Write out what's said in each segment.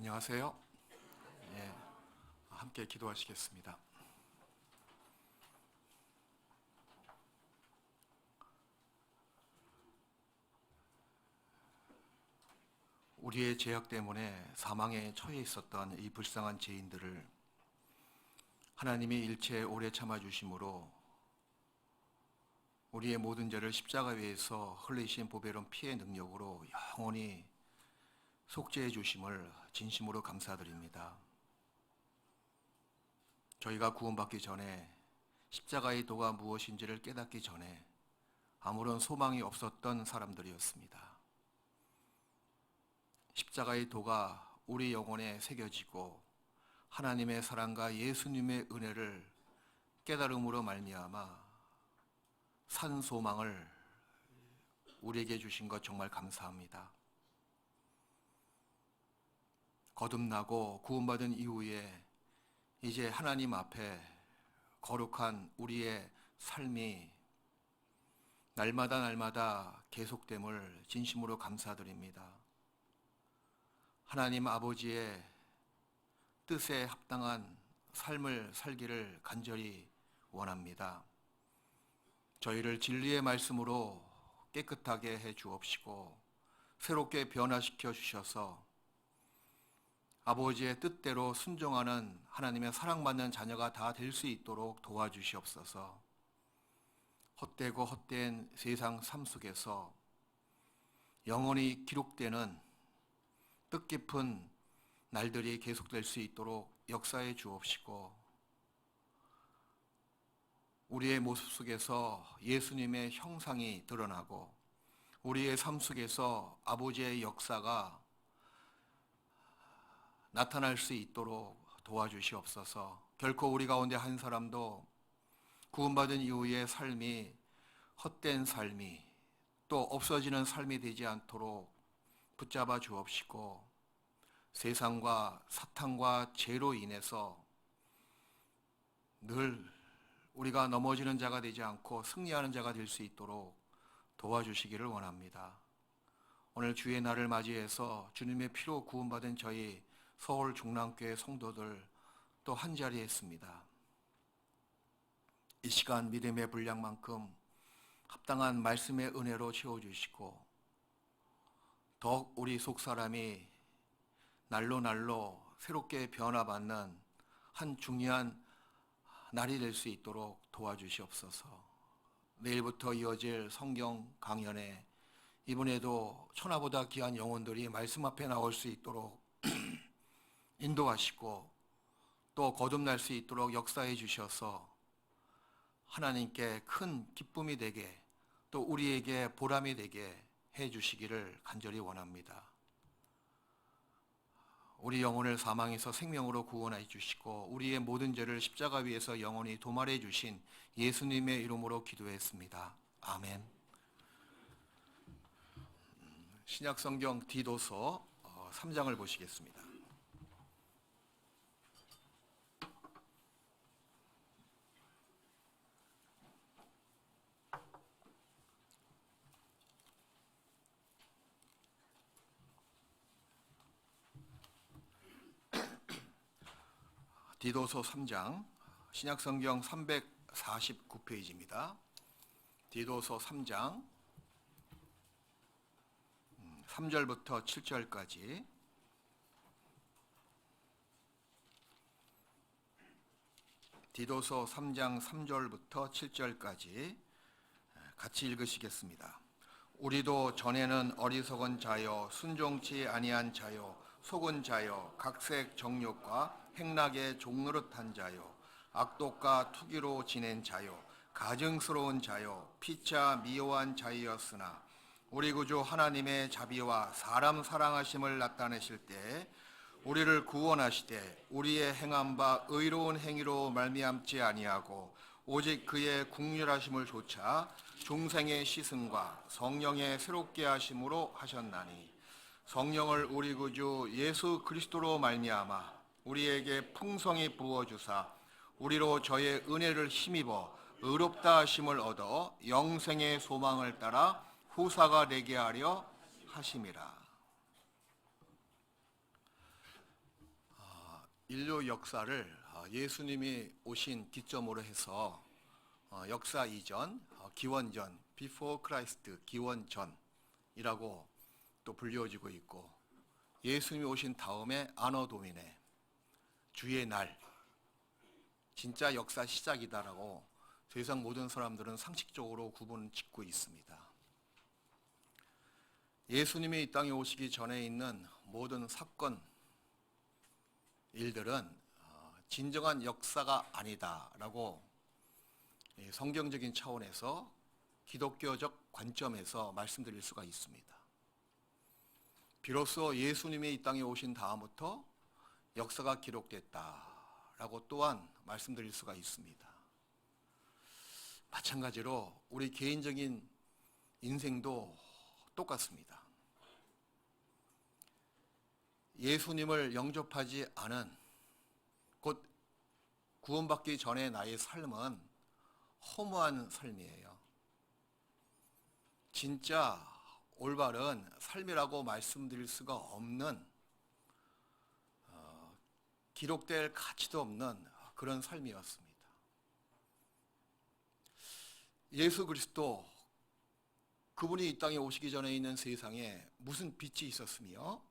안녕하세요. 예, 함께 기도하시겠습니다. 우리의 죄악 때문에 사망에 처해 있었던 이 불쌍한 죄인들을 하나님이 일체 오래 참아주심으로 우리의 모든 죄를 십자가 위에서 흘리신 보배로운 피의 능력으로 영원히 속죄해 주심을 진심으로 감사드립니다. 저희가 구원받기 전에 십자가의 도가 무엇인지를 깨닫기 전에 아무런 소망이 없었던 사람들이었습니다. 십자가의 도가 우리 영혼에 새겨지고 하나님의 사랑과 예수님의 은혜를 깨달음으로 말미암아 산 소망을 우리에게 주신 것 정말 감사합니다. 거듭나고 구원받은 이후에 이제 하나님 앞에 거룩한 우리의 삶이 날마다 계속됨을 진심으로 감사드립니다. 하나님 아버지의 뜻에 합당한 삶을 살기를 간절히 원합니다. 저희를 진리의 말씀으로 깨끗하게 해 주옵시고 새롭게 변화시켜 주셔서 아버지의 뜻대로 순종하는 하나님의 사랑받는 자녀가 다 될 수 있도록 도와주시옵소서. 헛되고 헛된 세상 삶 속에서 영원히 기록되는 뜻깊은 날들이 계속될 수 있도록 역사해 주옵시고 우리의 모습 속에서 예수님의 형상이 드러나고 우리의 삶 속에서 아버지의 역사가 나타날 수 있도록 도와주시옵소서. 결코 우리 가운데 한 사람도 구원받은 이후의 삶이 헛된 삶이 또 없어지는 삶이 되지 않도록 붙잡아 주옵시고 세상과 사탄과 죄로 인해서 늘 우리가 넘어지는 자가 되지 않고 승리하는 자가 될 수 있도록 도와주시기를 원합니다. 오늘 주의 날을 맞이해서 주님의 피로 구원받은 저희 서울 중랑교회 성도들 또 한자리에 있습니다. 이 시간 믿음의 분량만큼 합당한 말씀의 은혜로 채워주시고 더욱 우리 속사람이 날로 새롭게 변화받는 한 중요한 날이 될 수 있도록 도와주시옵소서. 내일부터 이어질 성경 강연에 이번에도 천하보다 귀한 영혼들이 말씀 앞에 나올 수 있도록 인도하시고 또 거듭날 수 있도록 역사해 주셔서 하나님께 큰 기쁨이 되게 또 우리에게 보람이 되게 해 주시기를 간절히 원합니다. 우리 영혼을 사망에서 생명으로 구원해 주시고 우리의 모든 죄를 십자가 위에서 영원히 도말해 주신 예수님의 이름으로 기도했습니다. 아멘. 신약성경 디도서 3장을 보시겠습니다. 디도서 3장, 신약성경 349페이지입니다. 디도서 3장 3절부터 7절까지 디도서 3장 3절부터 7절까지 같이 읽으시겠습니다. 우리도 전에는 어리석은 자여 순종치 아니한 자여 속은 자여 각색 정욕과 행락에 종노릇한 자여 악독과 투기로 지낸 자여 가증스러운 자여 피차 미워한 자이었으나 우리 구주 하나님의 자비와 사람 사랑하심을 나타내실 때 우리를 구원하시되 우리의 행한 바 의로운 행위로 말미암지 아니하고 오직 그의 국률하심을 조차 중생의 시승과 성령의 새롭게 하심으로 하셨나니 성령을 우리 구주 예수 그리스도로 말미암아 우리에게 풍성히 부어주사 우리로 저의 은혜를 힘입어 의롭다 하심을 얻어 영생의 소망을 따라 후사가 되게 하려 하심이라. 인류 역사를 예수님이 오신 기점으로 해서 역사 이전, 기원전, before Christ, 기원전이라고 또 불리워지고 있고, 예수님이 오신 다음에 아너 도미네, 주의 날, 진짜 역사 시작이다라고 세상 모든 사람들은 상식적으로 구분을 짓고 있습니다. 예수님이 이 땅에 오시기 전에 있는 모든 사건, 일들은 진정한 역사가 아니다라고 성경적인 차원에서 기독교적 관점에서 말씀드릴 수가 있습니다. 비로소 예수님이 이 땅에 오신 다음부터 역사가 기록됐다라고 또한 말씀드릴 수가 있습니다. 마찬가지로 우리 개인적인 인생도 똑같습니다. 예수님을 영접하지 않은, 곧 구원받기 전의 나의 삶은 허무한 삶이에요. 진짜 올바른 삶이라고 말씀드릴 수가 없는, 기록될 가치도 없는 그런 삶이었습니다. 예수 그리스도, 그분이 이 땅에 오시기 전에 있는 세상에 무슨 빛이 있었으며,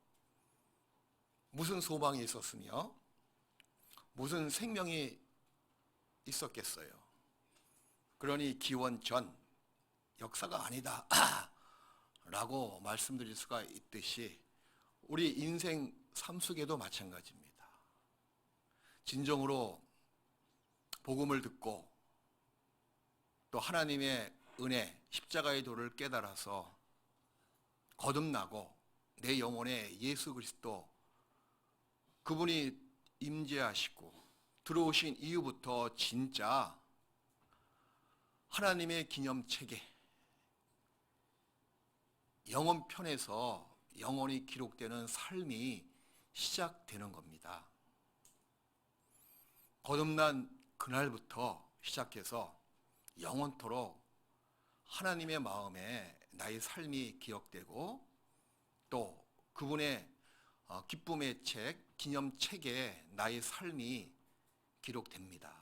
무슨 소망이 있었으며, 무슨 생명이 있었겠어요. 그러니 기원전, 역사가 아니다 라고 말씀드릴 수가 있듯이 우리 인생 삶 속에도 마찬가지입니다. 진정으로 복음을 듣고 또 하나님의 은혜, 십자가의 도를 깨달아서 거듭나고 내 영혼에 예수 그리스도, 그분이 임재하시고 들어오신 이후부터 진짜 하나님의 기념책에 영원편에서 영원히 기록되는 삶이 시작되는 겁니다. 거듭난 그날부터 시작해서 영원토록 하나님의 마음에 나의 삶이 기억되고 또 그분의 기쁨의 책, 기념책에 나의 삶이 기록됩니다.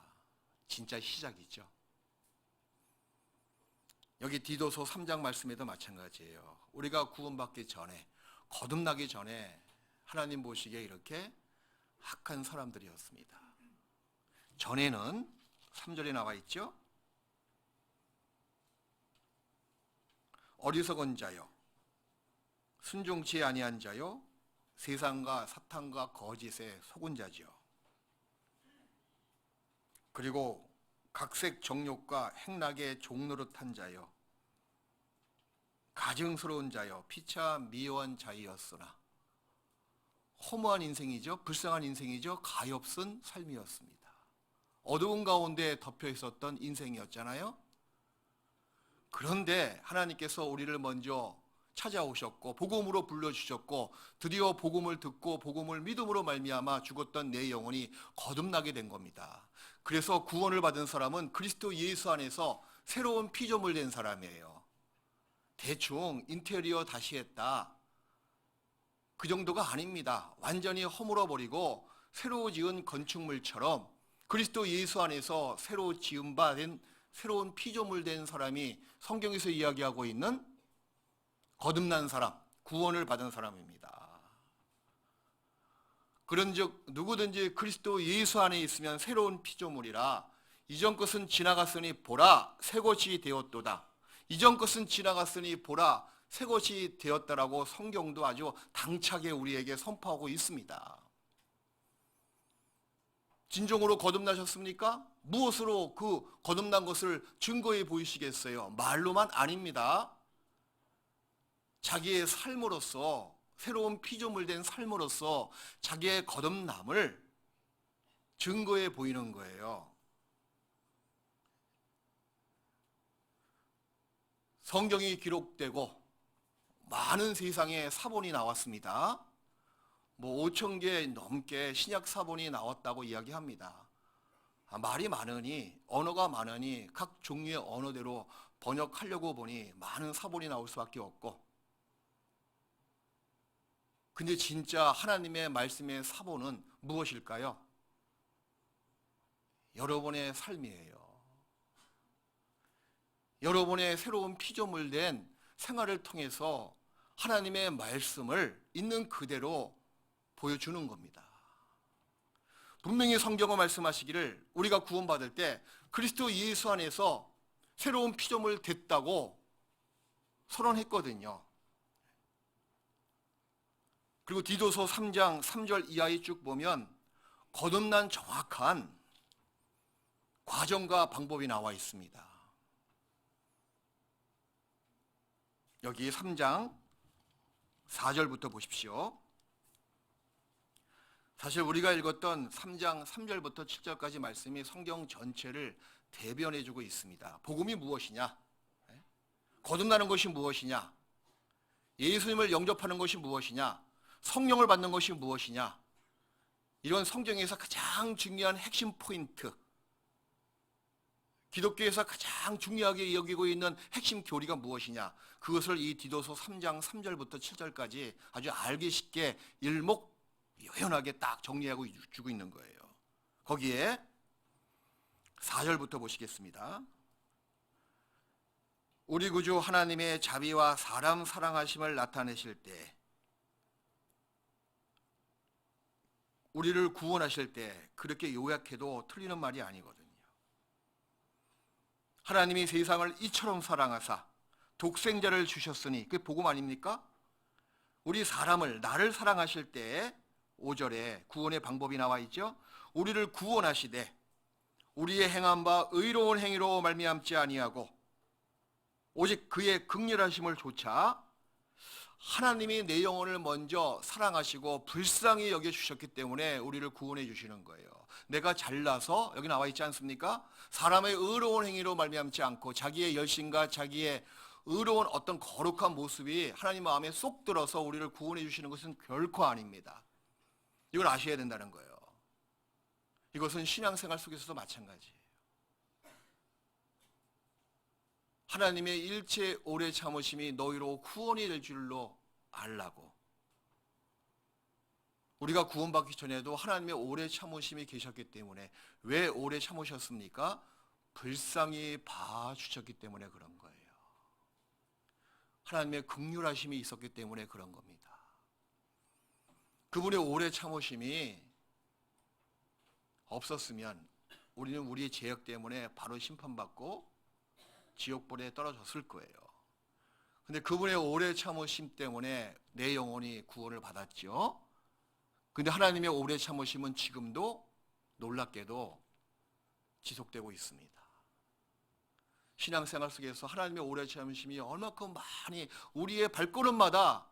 진짜 시작이죠. 여기 디도서 3장 말씀에도 마찬가지예요. 우리가 구원받기 전에, 거듭나기 전에 하나님 보시기에 이렇게 악한 사람들이었습니다. 전에는 3절에 나와 있죠. 어리석은 자요, 순종치 아니한 자요, 세상과 사탄과 거짓에 속은 자지요. 그리고 각색 정욕과 행락의 종노릇한 자요, 가증스러운 자요, 피차 미워한 자이었으나. 허무한 인생이죠. 불쌍한 인생이죠. 가엾은 삶이었습니다. 어두운 가운데 덮여 있었던 인생이었잖아요. 그런데 하나님께서 우리를 먼저 찾아오셨고 복음으로 불러주셨고, 드디어 복음을 듣고 복음을 믿음으로 말미암아 죽었던 내 영혼이 거듭나게 된 겁니다. 그래서 구원을 받은 사람은 그리스도 예수 안에서 새로운 피조물 된 사람이에요. 대충 인테리어 다시 했다, 그 정도가 아닙니다. 완전히 허물어 버리고 새로 지은 건축물처럼 그리스도 예수 안에서 새로 지은 바 된 새로운 피조물 된 사람이 성경에서 이야기하고 있는 거듭난 사람, 구원을 받은 사람입니다. 그런즉 누구든지 그리스도 예수 안에 있으면 새로운 피조물이라, 이전 것은 지나갔으니 보라 새 것이 되었도다. 이전 것은 지나갔으니 보라 새 것이 되었다라고 성경도 아주 당차게 우리에게 선포하고 있습니다. 진정으로 거듭나셨습니까? 무엇으로 그 거듭난 것을 증거해 보이시겠어요? 말로만 아닙니다. 자기의 삶으로서, 새로운 피조물 된 삶으로서 자기의 거듭남을 증거해 보이는 거예요. 성경이 기록되고 많은 세상에 사본이 나왔습니다. 5,000개 넘게 신약 사본이 나왔다고 이야기합니다. 말이 많으니, 언어가 많으니 각 종류의 언어대로 번역하려고 보니 많은 사본이 나올 수밖에 없고, 근데 진짜 하나님의 말씀의 사본은 무엇일까요? 여러분의 삶이에요. 여러분의 새로운 피조물 된 생활을 통해서 하나님의 말씀을 있는 그대로 보여주는 겁니다. 분명히 성경은 말씀하시기를 우리가 구원받을 때 그리스도 예수 안에서 새로운 피조물 됐다고 선언했거든요. 그리고 디도서 3장 3절 이하에 쭉 보면 거듭난 정확한 과정과 방법이 나와 있습니다. 여기 3장 4절부터 보십시오. 사실 우리가 읽었던 3장 3절부터 7절까지 말씀이 성경 전체를 대변해주고 있습니다. 복음이 무엇이냐? 거듭나는 것이 무엇이냐? 예수님을 영접하는 것이 무엇이냐? 성령을 받는 것이 무엇이냐? 이런 성경에서 가장 중요한 핵심 포인트, 기독교에서 가장 중요하게 여기고 있는 핵심 교리가 무엇이냐? 그것을 이 디도서 3장 3절부터 7절까지 아주 알기 쉽게 일목요연하게 딱 정리하고 주고 있는 거예요. 거기에 4절부터 보시겠습니다. 우리 구주 하나님의 자비와 사람 사랑하심을 나타내실 때, 우리를 구원하실 때, 그렇게 요약해도 틀리는 말이 아니거든요. 하나님이 세상을 이처럼 사랑하사 독생자를 주셨으니, 그게 복음 아닙니까? 우리 사람을, 나를 사랑하실 때 5절에 구원의 방법이 나와 있죠. 우리를 구원하시되 우리의 행한 바 의로운 행위로 말미암지 아니하고 오직 그의 극렬하심을 조차 하나님이 내 영혼을 먼저 사랑하시고 불쌍히 여겨주셨기 때문에 우리를 구원해 주시는 거예요. 내가 잘나서, 여기 나와 있지 않습니까? 사람의 의로운 행위로 말미암지 않고 자기의 열심과 자기의 의로운 어떤 거룩한 모습이 하나님 마음에 쏙 들어서 우리를 구원해 주시는 것은 결코 아닙니다. 이걸 아셔야 된다는 거예요. 이것은 신앙생활 속에서도 마찬가지예요. 하나님의 일체 오래 참으심이 너희로 구원이 될 줄로 알라고. 우리가 구원받기 전에도 하나님의 오래 참으심이 계셨기 때문에, 왜 오래 참으셨습니까? 불쌍히 봐주셨기 때문에 그런 거예요. 하나님의 긍휼하심이 있었기 때문에 그런 겁니다. 그분의 오래 참으심이 없었으면 우리는 우리의 죄악 때문에 바로 심판받고 지옥불에 떨어졌을 거예요. 근데 그분의 오래 참으심 때문에 내 영혼이 구원을 받았죠. 근데 하나님의 오래 참으심은 지금도 놀랍게도 지속되고 있습니다. 신앙생활 속에서 하나님의 오래 참으심이 얼마큼 많이 우리의 발걸음마다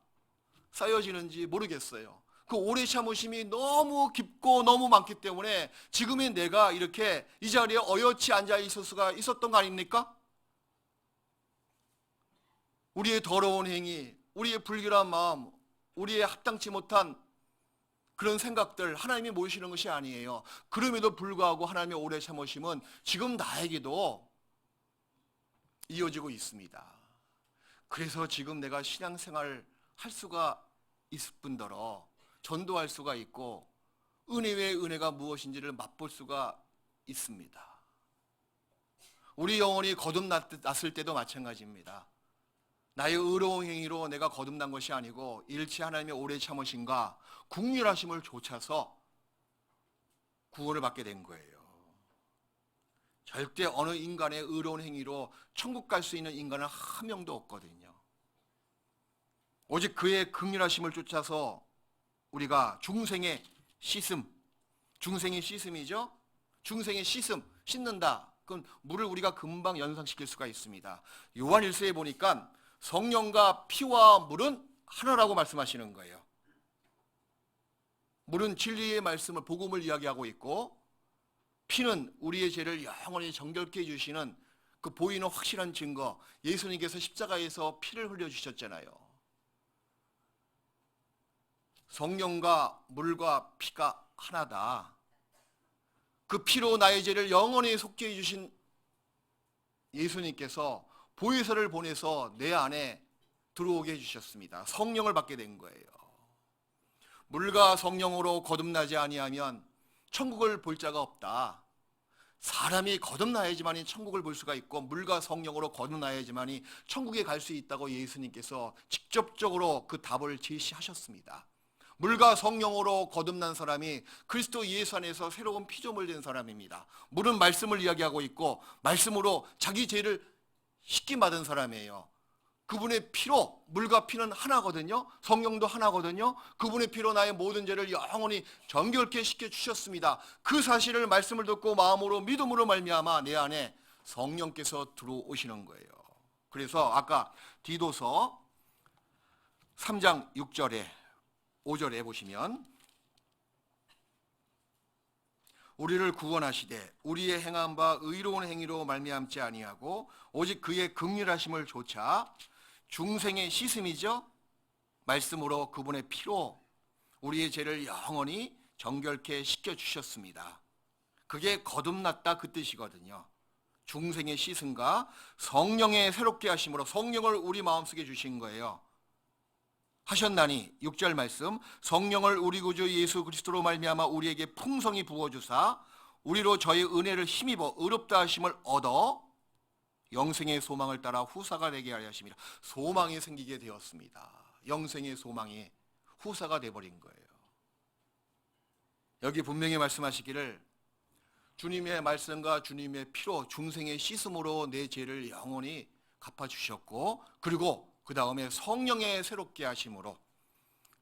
쌓여지는지 모르겠어요. 그 오래 참으심이 너무 깊고 너무 많기 때문에 지금의 내가 이렇게 이 자리에 어여치 앉아 있을 수가 있었던 거 아닙니까? 우리의 더러운 행위, 우리의 불결한 마음, 우리의 합당치 못한 그런 생각들 하나님이 모르시는 것이 아니에요. 그럼에도 불구하고 하나님의 오래 참으심은 지금 나에게도 이어지고 있습니다. 그래서 지금 내가 신앙생활 할 수가 있을 뿐더러 전도할 수가 있고 은혜 외의 은혜가 무엇인지를 맛볼 수가 있습니다. 우리 영혼이 거듭났을 때도 마찬가지입니다. 나의 의로운 행위로 내가 거듭난 것이 아니고 일체 하나님의 오래 참으심과 긍휼하심을 좇아서 구원을 받게 된 거예요. 절대 어느 인간의 의로운 행위로 천국 갈 수 있는 인간은 한 명도 없거든요. 오직 그의 긍휼하심을 쫓아서 우리가 중생의 씻음, 중생의 씻음이죠. 중생의 씻음, 씻는다. 그건 물을 우리가 금방 연상시킬 수가 있습니다. 요한 1서에 보니까 성령과 피와 물은 하나라고 말씀하시는 거예요. 물은 진리의 말씀을, 복음을 이야기하고 있고, 피는 우리의 죄를 영원히 정결케 해주시는 그 보이는 확실한 증거, 예수님께서 십자가에서 피를 흘려주셨잖아요. 성령과 물과 피가 하나다. 그 피로 나의 죄를 영원히 속죄해 주신 예수님께서 보혜사를 보내서 내 안에 들어오게 해주셨습니다. 성령을 받게 된 거예요. 물과 성령으로 거듭나지 아니하면 천국을 볼 자가 없다. 사람이 거듭나야지만이 천국을 볼 수가 있고 물과 성령으로 거듭나야지만이 천국에 갈 수 있다고 예수님께서 직접적으로 그 답을 제시하셨습니다. 물과 성령으로 거듭난 사람이 그리스도 예수 안에서 새로운 피조물 된 사람입니다. 물은 말씀을 이야기하고 있고 말씀으로 자기 죄를 씻김받은 사람이에요. 그분의 피로, 물과 피는 하나거든요. 성령도 하나거든요. 그분의 피로 나의 모든 죄를 영원히 정결케 씻겨주셨습니다. 그 사실을 말씀을 듣고 마음으로 믿음으로 말미암아 내 안에 성령께서 들어오시는 거예요. 그래서 아까 디도서 3장 6절에 5절에 보시면 우리를 구원하시되 우리의 행한 바 의로운 행위로 말미암지 아니하고 오직 그의 긍휼하심을 조차 중생의 씻음이죠. 말씀으로 그분의 피로 우리의 죄를 영원히 정결케 씻겨주셨습니다. 그게 거듭났다 그 뜻이거든요. 중생의 씻음과 성령의 새롭게 하심으로 성령을 우리 마음속에 주신 거예요. 하셨나니 6절 말씀 성령을 우리 구주 예수 그리스도로 말미암아 우리에게 풍성히 부어주사 우리로 저의 은혜를 힘입어 의롭다 하심을 얻어 영생의 소망을 따라 후사가 되게 하려 하심이라. 소망이 생기게 되었습니다. 영생의 소망이 후사가 되어버린 거예요. 여기 분명히 말씀하시기를 주님의 말씀과 주님의 피로 중생의 씻음으로 내 죄를 영원히 갚아주셨고 그리고 그 다음에 성령의 새롭게 하심으로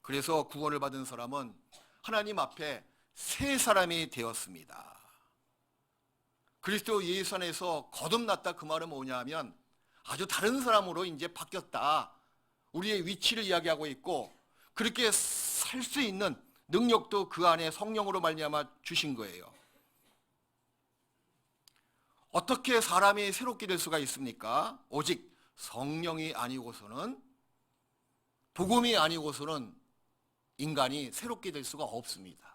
그래서 구원을 받은 사람은 하나님 앞에 새 사람이 되었습니다. 그리스도 예수 안에서 거듭났다 그 말은 뭐냐 하면 아주 다른 사람으로 이제 바뀌었다. 우리의 위치를 이야기하고 있고 그렇게 살 수 있는 능력도 그 안에 성령으로 말미암아 주신 거예요. 어떻게 사람이 새롭게 될 수가 있습니까? 오직 성령이 아니고서는 복음이 아니고서는 인간이 새롭게 될 수가 없습니다.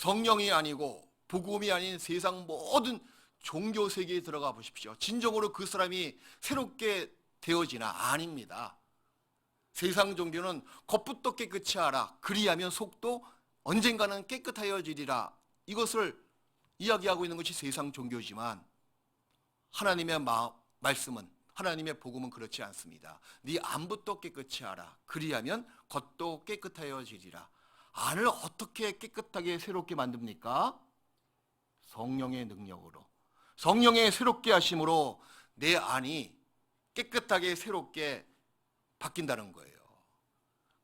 성령이 아니고 복음이 아닌 세상 모든 종교 세계에 들어가 보십시오. 진정으로 그 사람이 새롭게 되어지나? 아닙니다. 세상 종교는 겉부터 깨끗이 하라. 그리하면 속도 언젠가는 깨끗하여지리라. 이것을 이야기하고 있는 것이 세상 종교지만 하나님의 말씀은 하나님의 복음은 그렇지 않습니다. 네 안부터 깨끗이 하라. 그리하면 겉도 깨끗하여지리라. 안을 어떻게 깨끗하게 새롭게 만듭니까? 성령의 능력으로. 성령의 새롭게 하심으로 내 안이 깨끗하게 새롭게 바뀐다는 거예요.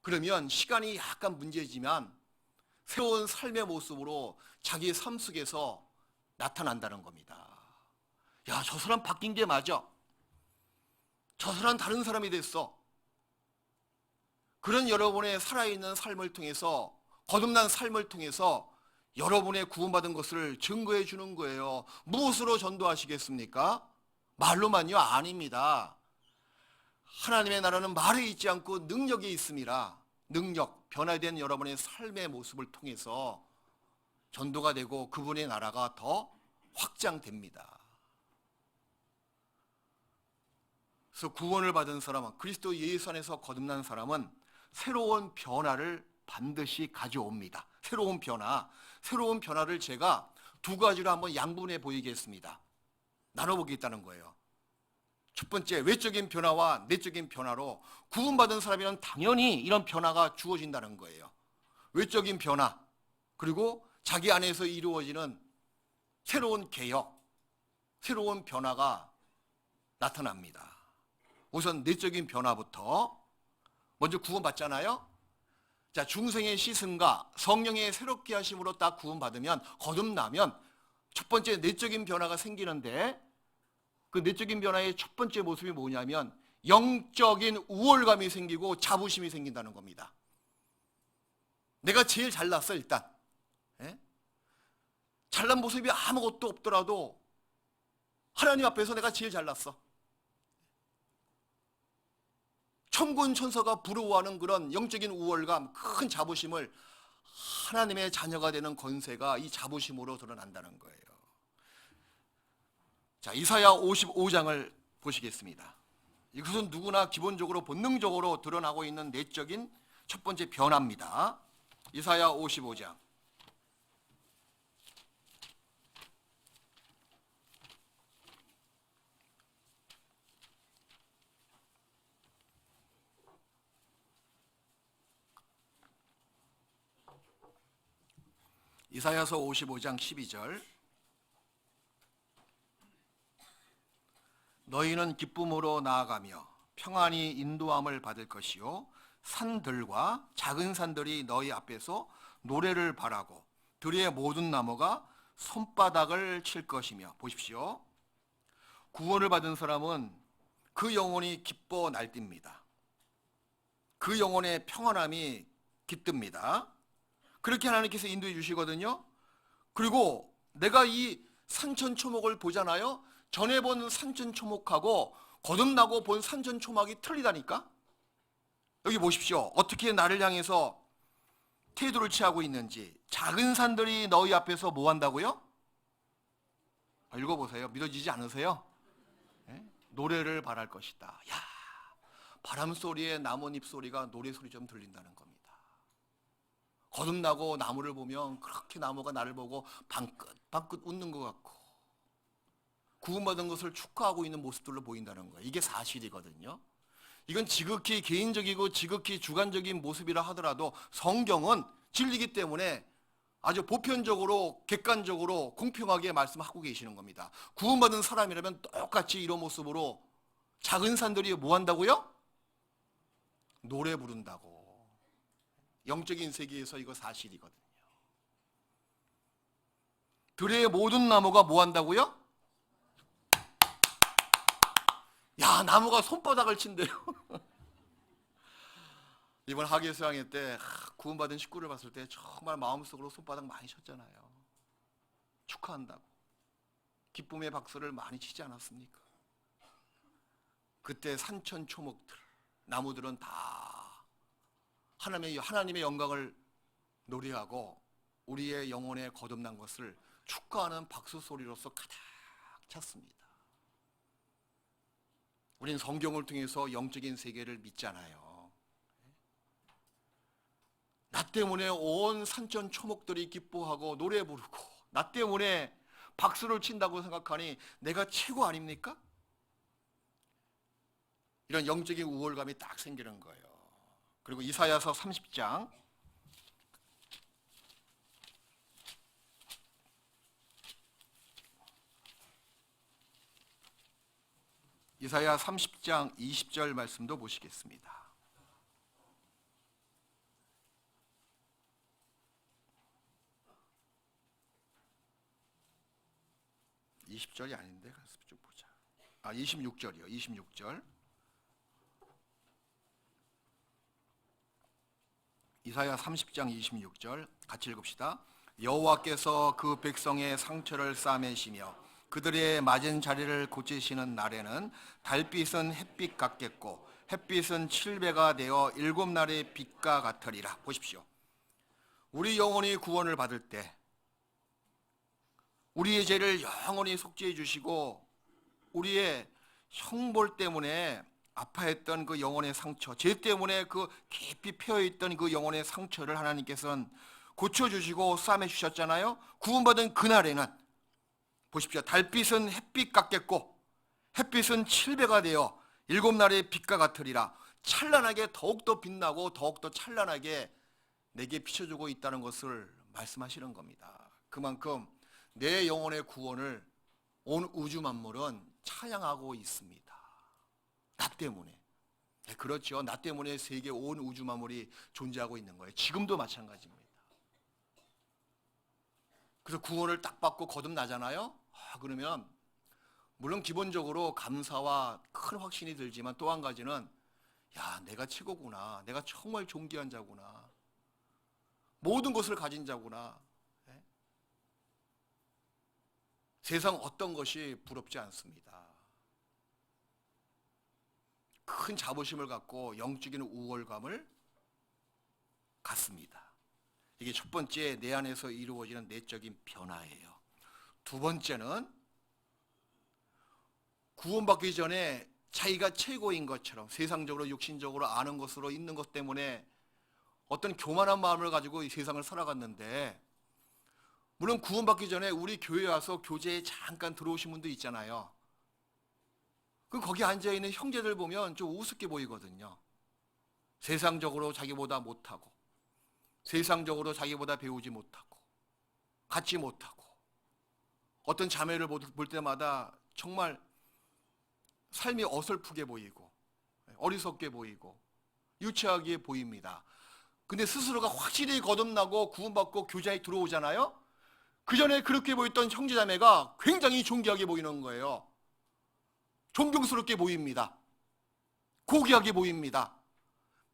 그러면 시간이 약간 문제지만 새로운 삶의 모습으로 자기 삶 속에서 나타난다는 겁니다. 야, 저 사람 바뀐 게 맞아. 저 사람 다른 사람이 됐어. 그런 여러분의 살아있는 삶을 통해서 거듭난 삶을 통해서 여러분의 구원받은 것을 증거해 주는 거예요. 무엇으로 전도하시겠습니까? 말로만요? 아닙니다. 하나님의 나라는 말에 있지 않고 능력이 있습니다. 능력, 변화된 여러분의 삶의 모습을 통해서 전도가 되고 그분의 나라가 더 확장됩니다. 그래서 구원을 받은 사람은 그리스도 예수 안에서 거듭난 사람은 새로운 변화를 반드시 가져옵니다. 새로운 변화를 제가 두 가지로 한번 양분해 보이겠습니다. 나눠보겠다는 거예요. 첫 번째, 외적인 변화와 내적인 변화로 구원받은 사람이란 당연히 이런 변화가 주어진다는 거예요. 외적인 변화, 그리고 자기 안에서 이루어지는 새로운 개혁, 새로운 변화가 나타납니다. 우선 내적인 변화부터 먼저 구원받잖아요. 자, 중생의 씻음과 성령의 새롭게 하심으로 딱 구원받으면 거듭나면 첫 번째 내적인 변화가 생기는데 그 내적인 변화의 첫 번째 모습이 뭐냐면 영적인 우월감이 생기고 자부심이 생긴다는 겁니다. 내가 제일 잘났어 일단. 예? 잘난 모습이 아무것도 없더라도 하나님 앞에서 내가 제일 잘났어. 천군 천사가 부러워하는 그런 영적인 우월감, 큰 자부심을 하나님의 자녀가 되는 권세가 이 자부심으로 드러난다는 거예요. 자, 이사야 55장을 보시겠습니다. 이것은 누구나 기본적으로 본능적으로 드러나고 있는 내적인 첫 번째 변화입니다. 이사야 55장 이사야서 55장 12절. 너희는 기쁨으로 나아가며 평안히 인도함을 받을 것이요 산들과 작은 산들이 너희 앞에서 노래를 바라고 들의 모든 나무가 손바닥을 칠 것이며. 보십시오. 구원을 받은 사람은 그 영혼이 기뻐 날뜁니다. 그 영혼의 평안함이 깃듭니다. 그렇게 하나님께서 인도해 주시거든요. 그리고 내가 이 산천초목을 보잖아요. 전에 본 산천초목하고 거듭나고 본 산천초목이 틀리다니까. 여기 보십시오. 어떻게 나를 향해서 태도를 취하고 있는지. 작은 산들이 너희 앞에서 뭐 한다고요? 읽어보세요. 믿어지지 않으세요? 네? 노래를 바랄 것이다. 야, 바람 소리에 나뭇잎 소리가 노래 소리처럼 들린다는 겁니다. 거듭나고 나무를 보면 그렇게 나무가 나를 보고 방긋방긋 웃는 것 같고 구원받은 것을 축하하고 있는 모습들로 보인다는 거예요. 이게 사실이거든요. 이건 지극히 개인적이고 지극히 주관적인 모습이라 하더라도 성경은 진리이기 때문에 아주 보편적으로 객관적으로 공평하게 말씀하고 계시는 겁니다. 구원받은 사람이라면 똑같이 이런 모습으로 작은 산들이 뭐 한다고요? 노래 부른다고. 영적인 세계에서 이거 사실이거든요. 들의 모든 나무가 뭐 한다고요? 야, 나무가 손바닥을 친대요. 이번 학예수양회 때 구원받은 식구를 봤을 때 정말 마음속으로 손바닥 많이 쳤잖아요. 축하한다고. 기쁨의 박수를 많이 치지 않았습니까? 그때 산천초목들, 나무들은 다 하나님의 영광을 노래하고 우리의 영혼에 거듭난 것을 축하하는 박수 소리로서 가득 찼습니다. 우리는 성경을 통해서 영적인 세계를 믿잖아요. 나 때문에 온 산천 초목들이 기뻐하고 노래 부르고 나 때문에 박수를 친다고 생각하니 내가 최고 아닙니까? 이런 영적인 우월감이 딱 생기는 거예요. 그리고 이사야서 30장 이사야 30장 20절 말씀도 보시겠습니다. (20절이) 아닌데 좀 보자. 26절이요. 26절. 이사야 30장 26절 같이 읽읍시다. 여호와께서 그 백성의 상처를 싸매시며 그들의 맞은 자리를 고치시는 날에는 달빛은 햇빛 같겠고 햇빛은 7배가 되어 7날의 빛과 같으리라. 보십시오. 우리 영혼이 구원을 받을 때 우리의 죄를 영원히 속죄해 주시고 우리의 형벌 때문에 아파했던 그 영혼의 상처, 죄 때문에 그 깊이 패여있던 그 영혼의 상처를 하나님께서는 고쳐주시고 싸매주셨잖아요. 구원받은 그날에는 보십시오. 달빛은 햇빛 같겠고 햇빛은 7배가 되어 7날의 빛과 같으리라. 찬란하게 더욱더 빛나고 더욱더 찬란하게 내게 비춰주고 있다는 것을 말씀하시는 겁니다. 그만큼 내 영혼의 구원을 온 우주 만물은 찬양하고 있습니다. 나 때문에. 네, 그렇죠. 나 때문에 세계 온 우주 만물이 존재하고 있는 거예요. 지금도 마찬가지입니다. 그래서 구원을 딱 받고 거듭나잖아요. 그러면 물론 기본적으로 감사와 큰 확신이 들지만 또 한 가지는 야, 내가 최고구나. 내가 정말 존귀한 자구나. 모든 것을 가진 자구나. 네? 세상 어떤 것이 부럽지 않습니다. 큰 자부심을 갖고 영적인 우월감을 갖습니다. 이게 첫 번째 내 안에서 이루어지는 내적인 변화예요. 두 번째는 구원받기 전에 자기가 최고인 것처럼 세상적으로 육신적으로 아는 것으로 있는 것 때문에 어떤 교만한 마음을 가지고 이 세상을 살아갔는데 물론 구원받기 전에 우리 교회에 와서 교제에 잠깐 들어오신 분도 있잖아요. 그 거기 앉아있는 형제들 보면 좀 우습게 보이거든요. 세상적으로 자기보다 못하고 세상적으로 자기보다 배우지 못하고 갖지 못하고 어떤 자매를 볼 때마다 정말 삶이 어설프게 보이고 어리석게 보이고 유치하게 보입니다. 근데 스스로가 확실히 거듭나고 구원받고 교제에 들어오잖아요. 그 전에 그렇게 보였던 형제자매가 굉장히 존귀하게 보이는 거예요. 존경스럽게 보입니다. 고귀하게 보입니다.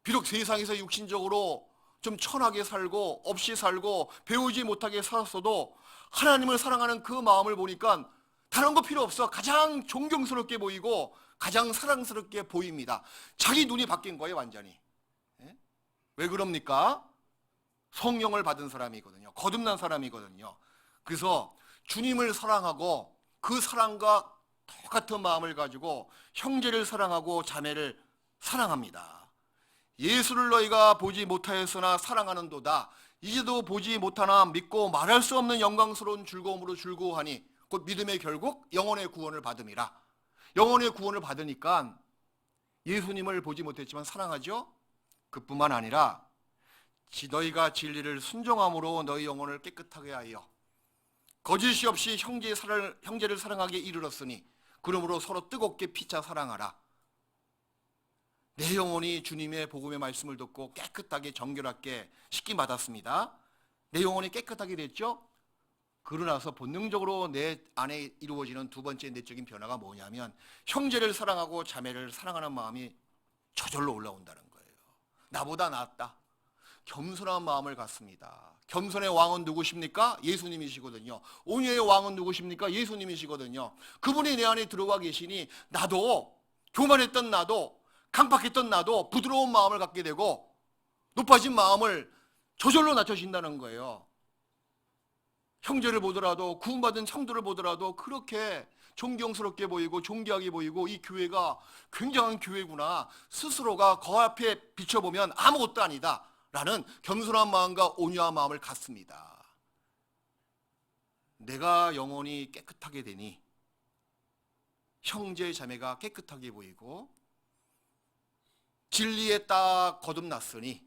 비록 세상에서 육신적으로 좀 천하게 살고 없이 살고 배우지 못하게 살았어도 하나님을 사랑하는 그 마음을 보니까 다른 거 필요 없어. 가장 존경스럽게 보이고 가장 사랑스럽게 보입니다. 자기 눈이 바뀐 거예요, 완전히. 왜 그럽니까? 성령을 받은 사람이거든요. 거듭난 사람이거든요. 그래서 주님을 사랑하고 그 사랑과 똑같은 마음을 가지고 형제를 사랑하고 자매를 사랑합니다. 예수를 너희가 보지 못하였으나 사랑하는도다. 이제도 보지 못하나 믿고 말할 수 없는 영광스러운 즐거움으로 즐거워하니 곧 믿음의 결국 영혼의 구원을 받음이라. 영혼의 구원을 받으니까 예수님을 보지 못했지만 사랑하죠. 그뿐만 아니라 너희가 진리를 순종함으로 너희 영혼을 깨끗하게 하여 거짓이 없이 형제를 사랑하게 이르렀으니 그러므로 서로 뜨겁게 피차 사랑하라. 내 영혼이 주님의 복음의 말씀을 듣고 깨끗하게 정결하게 씻김 받았습니다. 내 영혼이 깨끗하게 됐죠. 그러고 나서 본능적으로 내 안에 이루어지는 두 번째 내적인 변화가 뭐냐면 형제를 사랑하고 자매를 사랑하는 마음이 저절로 올라온다는 거예요. 나보다 낫다. 겸손한 마음을 갖습니다. 겸손의 왕은 누구십니까? 예수님이시거든요. 온유의 왕은 누구십니까? 예수님이시거든요. 그분이 내 안에 들어와 계시니 나도 교만했던 나도 강팍했던 나도 부드러운 마음을 갖게 되고 높아진 마음을 저절로 낮춰진다는 거예요. 형제를 보더라도 구원받은 성도를 보더라도 그렇게 존경스럽게 보이고 존귀하게 보이고 이 교회가 굉장한 교회구나. 스스로가 거앞에 비춰보면 아무것도 아니다 라는 겸손한 마음과 온유한 마음을 갖습니다. 내가 영혼이 깨끗하게 되니 형제 자매가 깨끗하게 보이고 진리에 딱 거듭났으니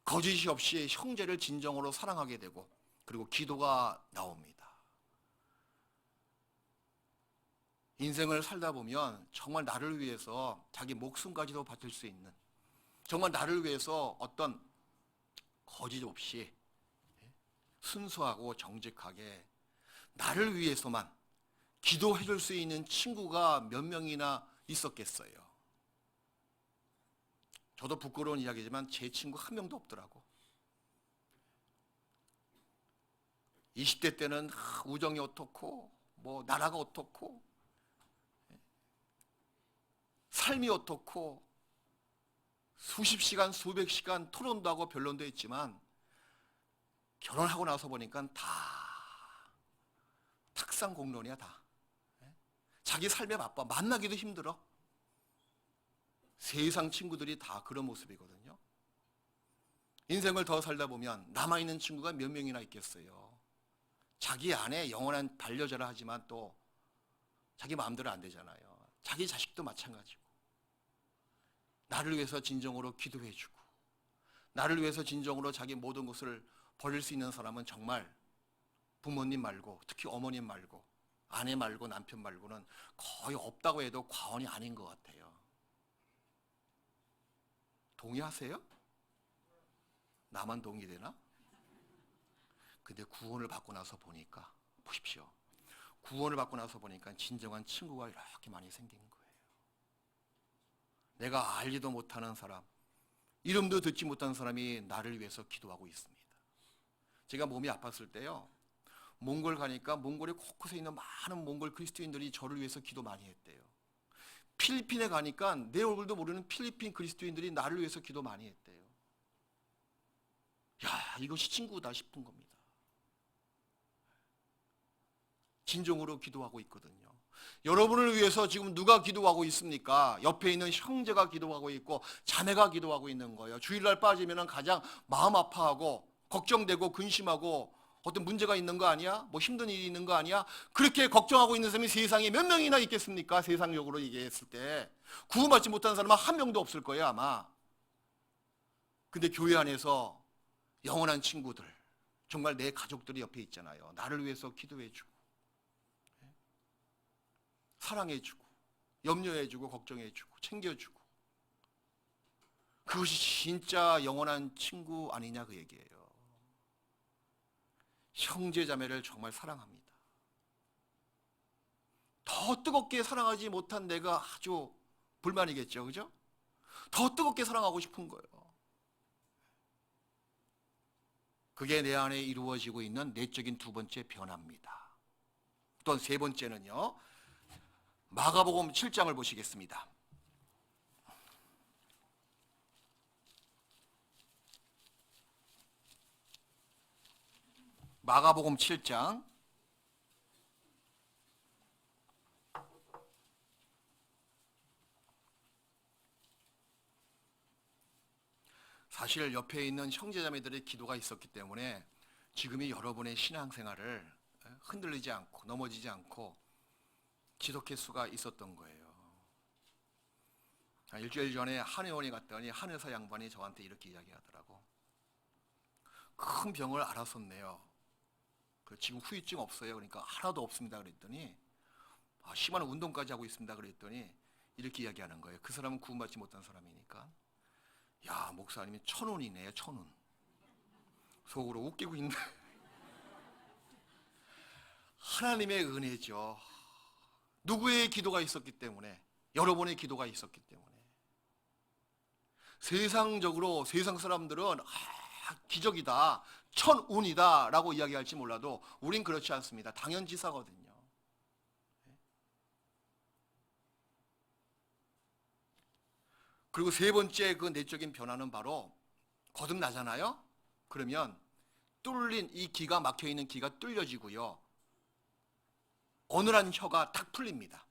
거짓이 없이 형제를 진정으로 사랑하게 되고 그리고 기도가 나옵니다. 인생을 살다 보면 정말 나를 위해서 자기 목숨까지도 바칠 수 있는 정말 나를 위해서 어떤 거짓 없이 순수하고 정직하게 나를 위해서만 기도해 줄 수 있는 친구가 몇 명이나 있었겠어요. 저도 부끄러운 이야기지만 제 친구 한 명도 없더라고. 20대 때는 우정이 어떻고 뭐 나라가 어떻고 삶이 어떻고 수십 시간 수백 시간 토론도 하고 변론도 했지만 결혼하고 나서 보니까 다 탁상 공론이야. 다 자기 삶에 바빠. 만나기도 힘들어. 세상 친구들이 다 그런 모습이거든요. 인생을 더 살다 보면 남아있는 친구가 몇 명이나 있겠어요. 자기 안에 영원한 반려자라 하지만 또 자기 마음대로 안 되잖아요. 자기 자식도 마찬가지고 나를 위해서 진정으로 기도해주고 나를 위해서 진정으로 자기 모든 것을 버릴 수 있는 사람은 정말 부모님 말고 특히 어머님 말고 아내 말고 남편 말고는 거의 없다고 해도 과언이 아닌 것 같아요. 동의하세요? 나만 동의되나? 근데 구원을 받고 나서 보니까 보십시오. 구원을 받고 나서 보니까 진정한 친구가 이렇게 많이 생긴 거예요. 내가 알지도 못하는 사람, 이름도 듣지 못한 사람이 나를 위해서 기도하고 있습니다. 제가 몸이 아팠을 때요. 몽골 가니까 몽골에 곳곳에 있는 많은 몽골 그리스도인들이 저를 위해서 기도 많이 했대요. 필리핀에 가니까 내 얼굴도 모르는 필리핀 그리스도인들이 나를 위해서 기도 많이 했대요. 야, 이것이 친구다 싶은 겁니다. 진정으로 기도하고 있거든요. 여러분을 위해서 지금 누가 기도하고 있습니까? 옆에 있는 형제가 기도하고 있고 자매가 기도하고 있는 거예요. 주일날 빠지면 가장 마음 아파하고 걱정되고 근심하고 어떤 문제가 있는 거 아니야? 뭐 힘든 일이 있는 거 아니야? 그렇게 걱정하고 있는 사람이 세상에 몇 명이나 있겠습니까? 세상적으로 얘기했을 때 구원받지 못한 사람은 한 명도 없을 거예요, 아마. 근데 교회 안에서 영원한 친구들, 정말 내 가족들이 옆에 있잖아요. 나를 위해서 기도해주고 사랑해주고 염려해주고 걱정해주고 챙겨주고, 그것이 진짜 영원한 친구 아니냐 그 얘기예요. 형제 자매를 정말 사랑합니다. 더 뜨겁게 사랑하지 못한 내가 아주 불만이겠죠, 그죠? 더 뜨겁게 사랑하고 싶은 거예요. 그게 내 안에 이루어지고 있는 내적인 두 번째 변화입니다. 또 세 번째는요, 마가복음 7장을 보시겠습니다. 마가복음 7장 사실 옆에 있는 형제자매들의 기도가 있었기 때문에 지금이 여러분의 신앙생활을 흔들리지 않고 넘어지지 않고 지속할 수가 있었던 거예요. 일주일 전에 한의원에 갔더니 한의사 양반이 저한테 이렇게 이야기하더라고. 큰 병을 앓았었네요. 지금 후유증 없어요? 그러니까 하나도 없습니다. 그랬더니 심한 운동까지 하고 있습니다. 그랬더니 이렇게 이야기하는 거예요. 그 사람은 구원받지 못한 사람이니까. 야, 목사님이 천운이네요, 천운. 속으로 웃기고 있네. 하나님의 은혜죠. 누구의 기도가 있었기 때문에, 여러분의 기도가 있었기 때문에. 세상적으로 세상 사람들은 기적이다, 천운이다 라고 이야기할지 몰라도 우린 그렇지 않습니다. 당연지사거든요. 그리고 세 번째 그 내적인 변화는 바로 거듭나잖아요. 그러면 뚫린 이 기가 막혀있는 기가 뚫려지고요, 어눌한 혀가 탁 풀립니다.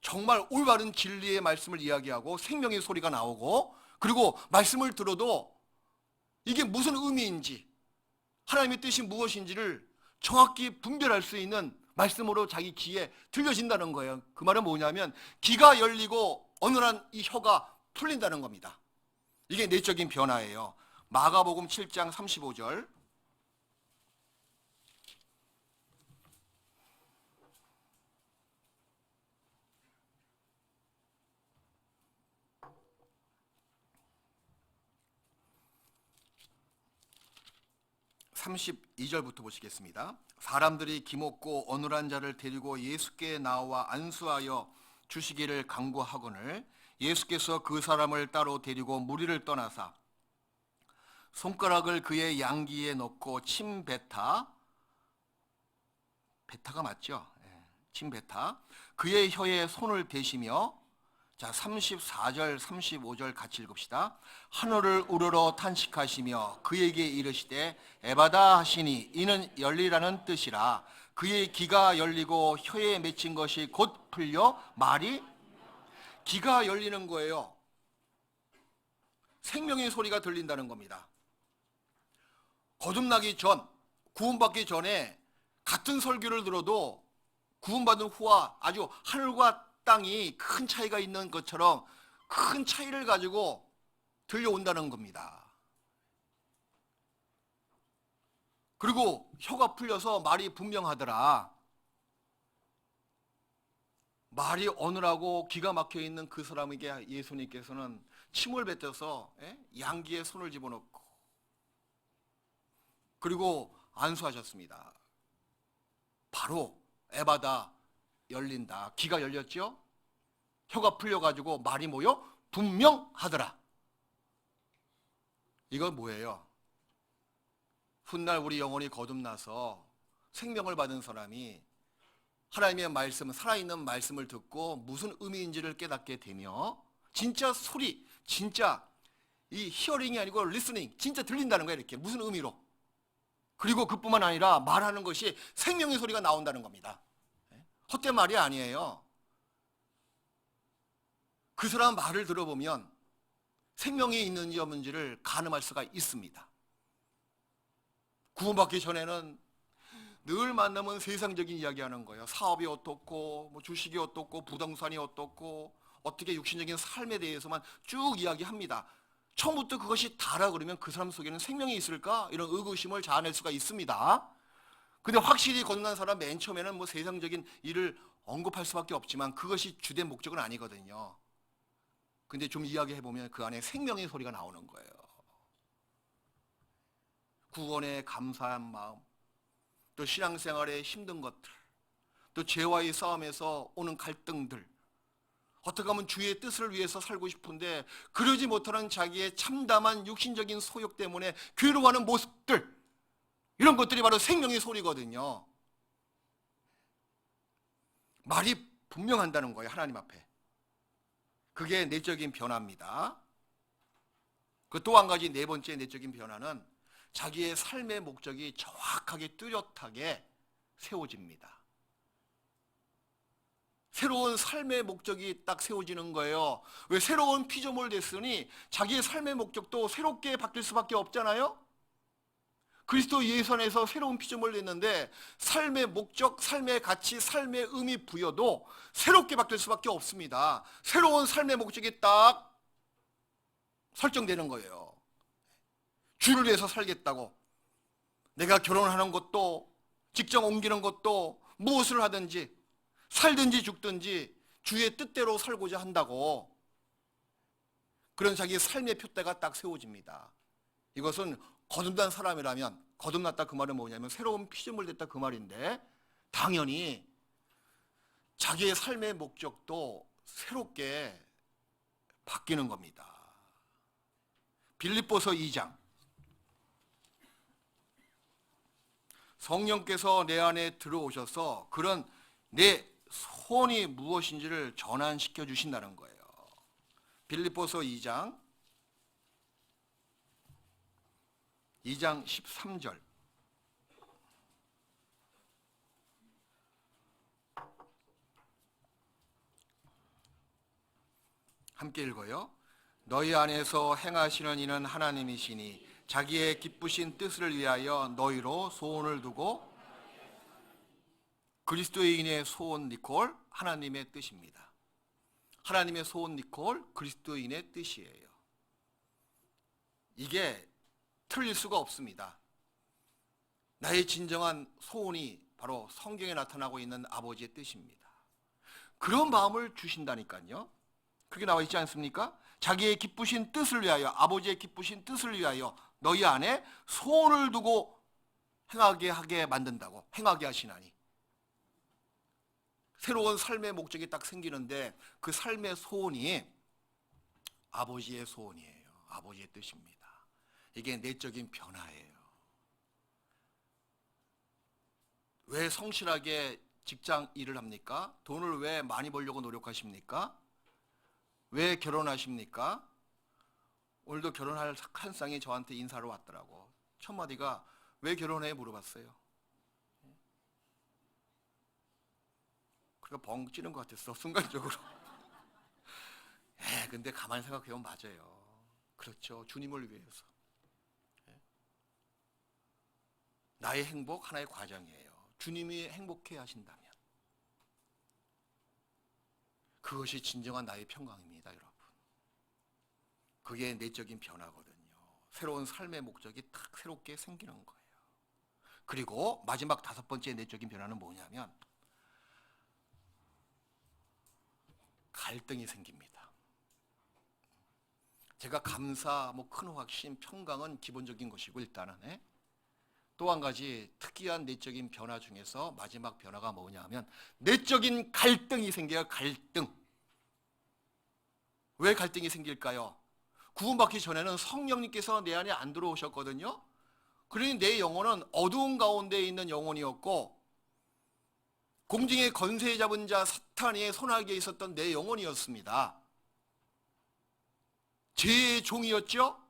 정말 올바른 진리의 말씀을 이야기하고 생명의 소리가 나오고, 그리고 말씀을 들어도 이게 무슨 의미인지, 하나님의 뜻이 무엇인지를 정확히 분별할 수 있는 말씀으로 자기 귀에 들려진다는 거예요. 그 말은 뭐냐면 귀가 열리고 어눌한 이 혀가 풀린다는 겁니다. 이게 내적인 변화예요. 마가복음 7장 35절. (32절부터) 보시겠습니다. 사람들이 기먹고 어눌한 자를 데리고 예수께 나와 안수하여 주시기를 간구하거늘 예수께서 그 사람을 따로 데리고 무리를 떠나사 손가락을 그의 양귀에 넣고 침뱉아, 뱉아가 맞죠? 침뱉아 그의 혀에 손을 대시며, 자 34절 35절 같이 읽읍시다. 하늘을 우러러 탄식하시며 그에게 이르시되 에바다 하시니 이는 열리라는 뜻이라. 그의 귀가 열리고 혀에 맺힌 것이 곧 풀려 말이, 귀가 열리는 거예요. 생명의 소리가 들린다는 겁니다. 거듭나기 전, 구원받기 전에 같은 설교를 들어도 구원받은 후와 아주 하늘과 땅이 큰 차이가 있는 것처럼 큰 차이를 가지고 들려온다는 겁니다. 그리고 혀가 풀려서 말이 분명하더라. 말이 어눌하고 기가 막혀 있는 그 사람에게 예수님께서는 침을 뱉어서 양귀에 손을 집어넣고 그리고 안수하셨습니다. 바로 에바다, 열린다. 귀가 열렸죠? 혀가 풀려가지고 말이 뭐요? 분명하더라. 이건 뭐예요? 훗날 우리 영혼이 거듭나서 생명을 받은 사람이 하나님의 말씀, 살아있는 말씀을 듣고 무슨 의미인지를 깨닫게 되며 진짜 소리, 진짜 이 히어링이 아니고 리스닝, 진짜 들린다는 거예요. 이렇게 무슨 의미로. 그리고 그뿐만 아니라 말하는 것이 생명의 소리가 나온다는 겁니다. 헛된 말이 아니에요. 그 사람 말을 들어보면 생명이 있는지 없는지를 가늠할 수가 있습니다. 구원받기 전에는 늘 만나면 세상적인 이야기하는 거예요. 사업이 어떻고, 뭐 주식이 어떻고, 부동산이 어떻고, 어떻게 육신적인 삶에 대해서만 쭉 이야기합니다. 처음부터 그것이 다라 그러면 그 사람 속에는 생명이 있을까? 이런 의구심을 자아낼 수가 있습니다. 근데 확실히 거듭난 사람 맨 처음에는 뭐 세상적인 일을 언급할 수밖에 없지만 그것이 주된 목적은 아니거든요. 근데 좀 이야기해보면 그 안에 생명의 소리가 나오는 거예요. 구원에 감사한 마음, 또 신앙생활에 힘든 것들, 또 죄와의 싸움에서 오는 갈등들, 어떻게 하면 주의 뜻을 위해서 살고 싶은데 그러지 못하는 자기의 참담한 육신적인 소욕 때문에 괴로워하는 모습들, 이런 것들이 바로 생명의 소리거든요. 말이 분명한다는 거예요, 하나님 앞에. 그게 내적인 변화입니다. 그 또 한 가지, 네 번째 내적인 변화는 자기의 삶의 목적이 정확하게 뚜렷하게 세워집니다. 새로운 삶의 목적이 딱 세워지는 거예요. 왜? 새로운 피조물 됐으니 자기의 삶의 목적도 새롭게 바뀔 수밖에 없잖아요. 그리스도 예수 안에서 새로운 피조물 됐는데 삶의 목적, 삶의 가치, 삶의 의미 부여도 새롭게 바뀔 수밖에 없습니다. 새로운 삶의 목적이 딱 설정되는 거예요. 주를 위해서 살겠다고. 내가 결혼하는 것도, 직장 옮기는 것도, 무엇을 하든지 살든지 죽든지 주의 뜻대로 살고자 한다고. 그런 자기 삶의 표대가 딱 세워집니다. 이것은 거듭난 사람이라면, 거듭났다 그 말은 뭐냐면 새로운 피조물 됐다 그 말인데, 당연히 자기의 삶의 목적도 새롭게 바뀌는 겁니다. 빌립보서 2장. 성령께서 내 안에 들어오셔서 그런 내 소원이 무엇인지를 전환시켜 주신다는 거예요. 빌립보서 2장 13절. 함께 읽어요. 너희 안에서 행하시는 이는 하나님이시니 자기의 기쁘신 뜻을 위하여 너희로 소원을 두고. 그리스도인의 소원 니콜, 하나님의 뜻입니다. 하나님의 소원 니콜, 그리스도인의 뜻이에요. 이게 틀릴 수가 없습니다. 나의 진정한 소원이 바로 성경에 나타나고 있는 아버지의 뜻입니다. 그런 마음을 주신다니까요. 그게 나와 있지 않습니까? 자기의 기쁘신 뜻을 위하여, 아버지의 기쁘신 뜻을 위하여 너희 안에 소원을 두고 행하게 하게 만든다고. 행하게 하시나니. 새로운 삶의 목적이 딱 생기는데 그 삶의 소원이 아버지의 소원이에요. 아버지의 뜻입니다. 이게 내적인 변화예요. 왜 성실하게 직장 일을 합니까? 돈을 왜 많이 벌려고 노력하십니까? 왜 결혼하십니까? 오늘도 결혼할 한 쌍이 저한테 인사로 왔더라고. 첫 마디가 왜 결혼해? 물어봤어요. 그러니까 벙 찌는 것 같았어, 순간적으로. 근데 가만히 생각해보면 맞아요. 그렇죠. 주님을 위해서. 나의 행복 하나의 과정이에요. 주님이 행복해 하신다면 그것이 진정한 나의 평강입니다, 여러분. 그게 내적인 변화거든요. 새로운 삶의 목적이 딱 새롭게 생기는 거예요. 그리고 마지막 다섯 번째 내적인 변화는 뭐냐면 갈등이 생깁니다. 제가 감사, 큰 확신, 평강은 기본적인 것이고 일단은 또 한 가지 특이한 내적인 변화 중에서 마지막 변화가 뭐냐면 내적인 갈등이 생겨요. 갈등. 왜 갈등이 생길까요? 구원받기 전에는 성령님께서 내 안에 안 들어오셨거든요. 그러니 내 영혼은 어두운 가운데 있는 영혼이었고 공중의 권세 잡은 자 사탄의 손아귀에 있었던 내 영혼이었습니다. 죄의 종이었죠.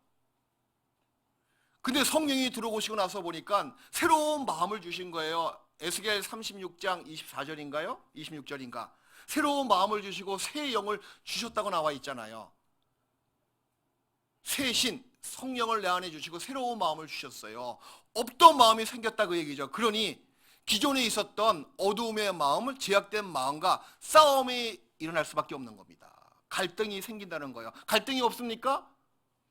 근데 성령이 들어오시고 나서 보니까 새로운 마음을 주신 거예요. 에스겔 36장 24절인가요? 26절인가? 새로운 마음을 주시고 새 영을 주셨다고 나와 있잖아요. 새 신, 성령을 내 안에 주시고 새로운 마음을 주셨어요. 없던 마음이 생겼다 그 얘기죠. 그러니 기존에 있었던 어두움의 마음을, 제약된 마음과 싸움이 일어날 수밖에 없는 겁니다. 갈등이 생긴다는 거예요. 갈등이 없습니까?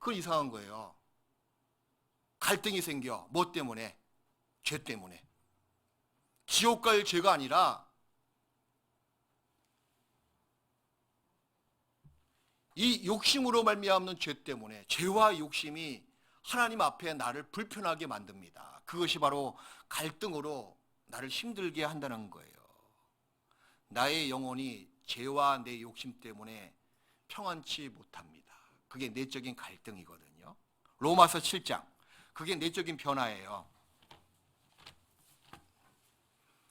그건 이상한 거예요. 갈등이 생겨. 뭐 때문에? 죄 때문에. 지옥 갈 죄가 아니라 이 욕심으로 말미암는 죄 때문에, 죄와 욕심이 하나님 앞에 나를 불편하게 만듭니다. 그것이 바로 갈등으로 나를 힘들게 한다는 거예요. 나의 영혼이 죄와 내 욕심 때문에 평안치 못합니다. 그게 내적인 갈등이거든요. 로마서 7장, 그게 내적인 변화예요.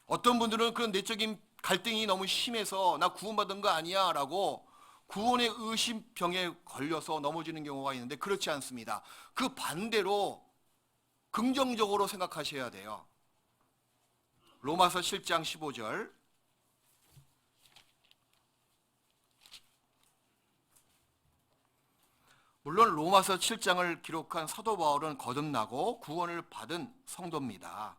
어떤 분들은 그런 내적인 갈등이 너무 심해서 나 구원받은 거 아니야 라고 구원의 의심병에 걸려서 넘어지는 경우가 있는데, 그렇지 않습니다. 그 반대로 긍정적으로 생각하셔야 돼요. 로마서 7장 15절, 물론 로마서 7장을 기록한 사도 바울은 거듭나고 구원을 받은 성도입니다.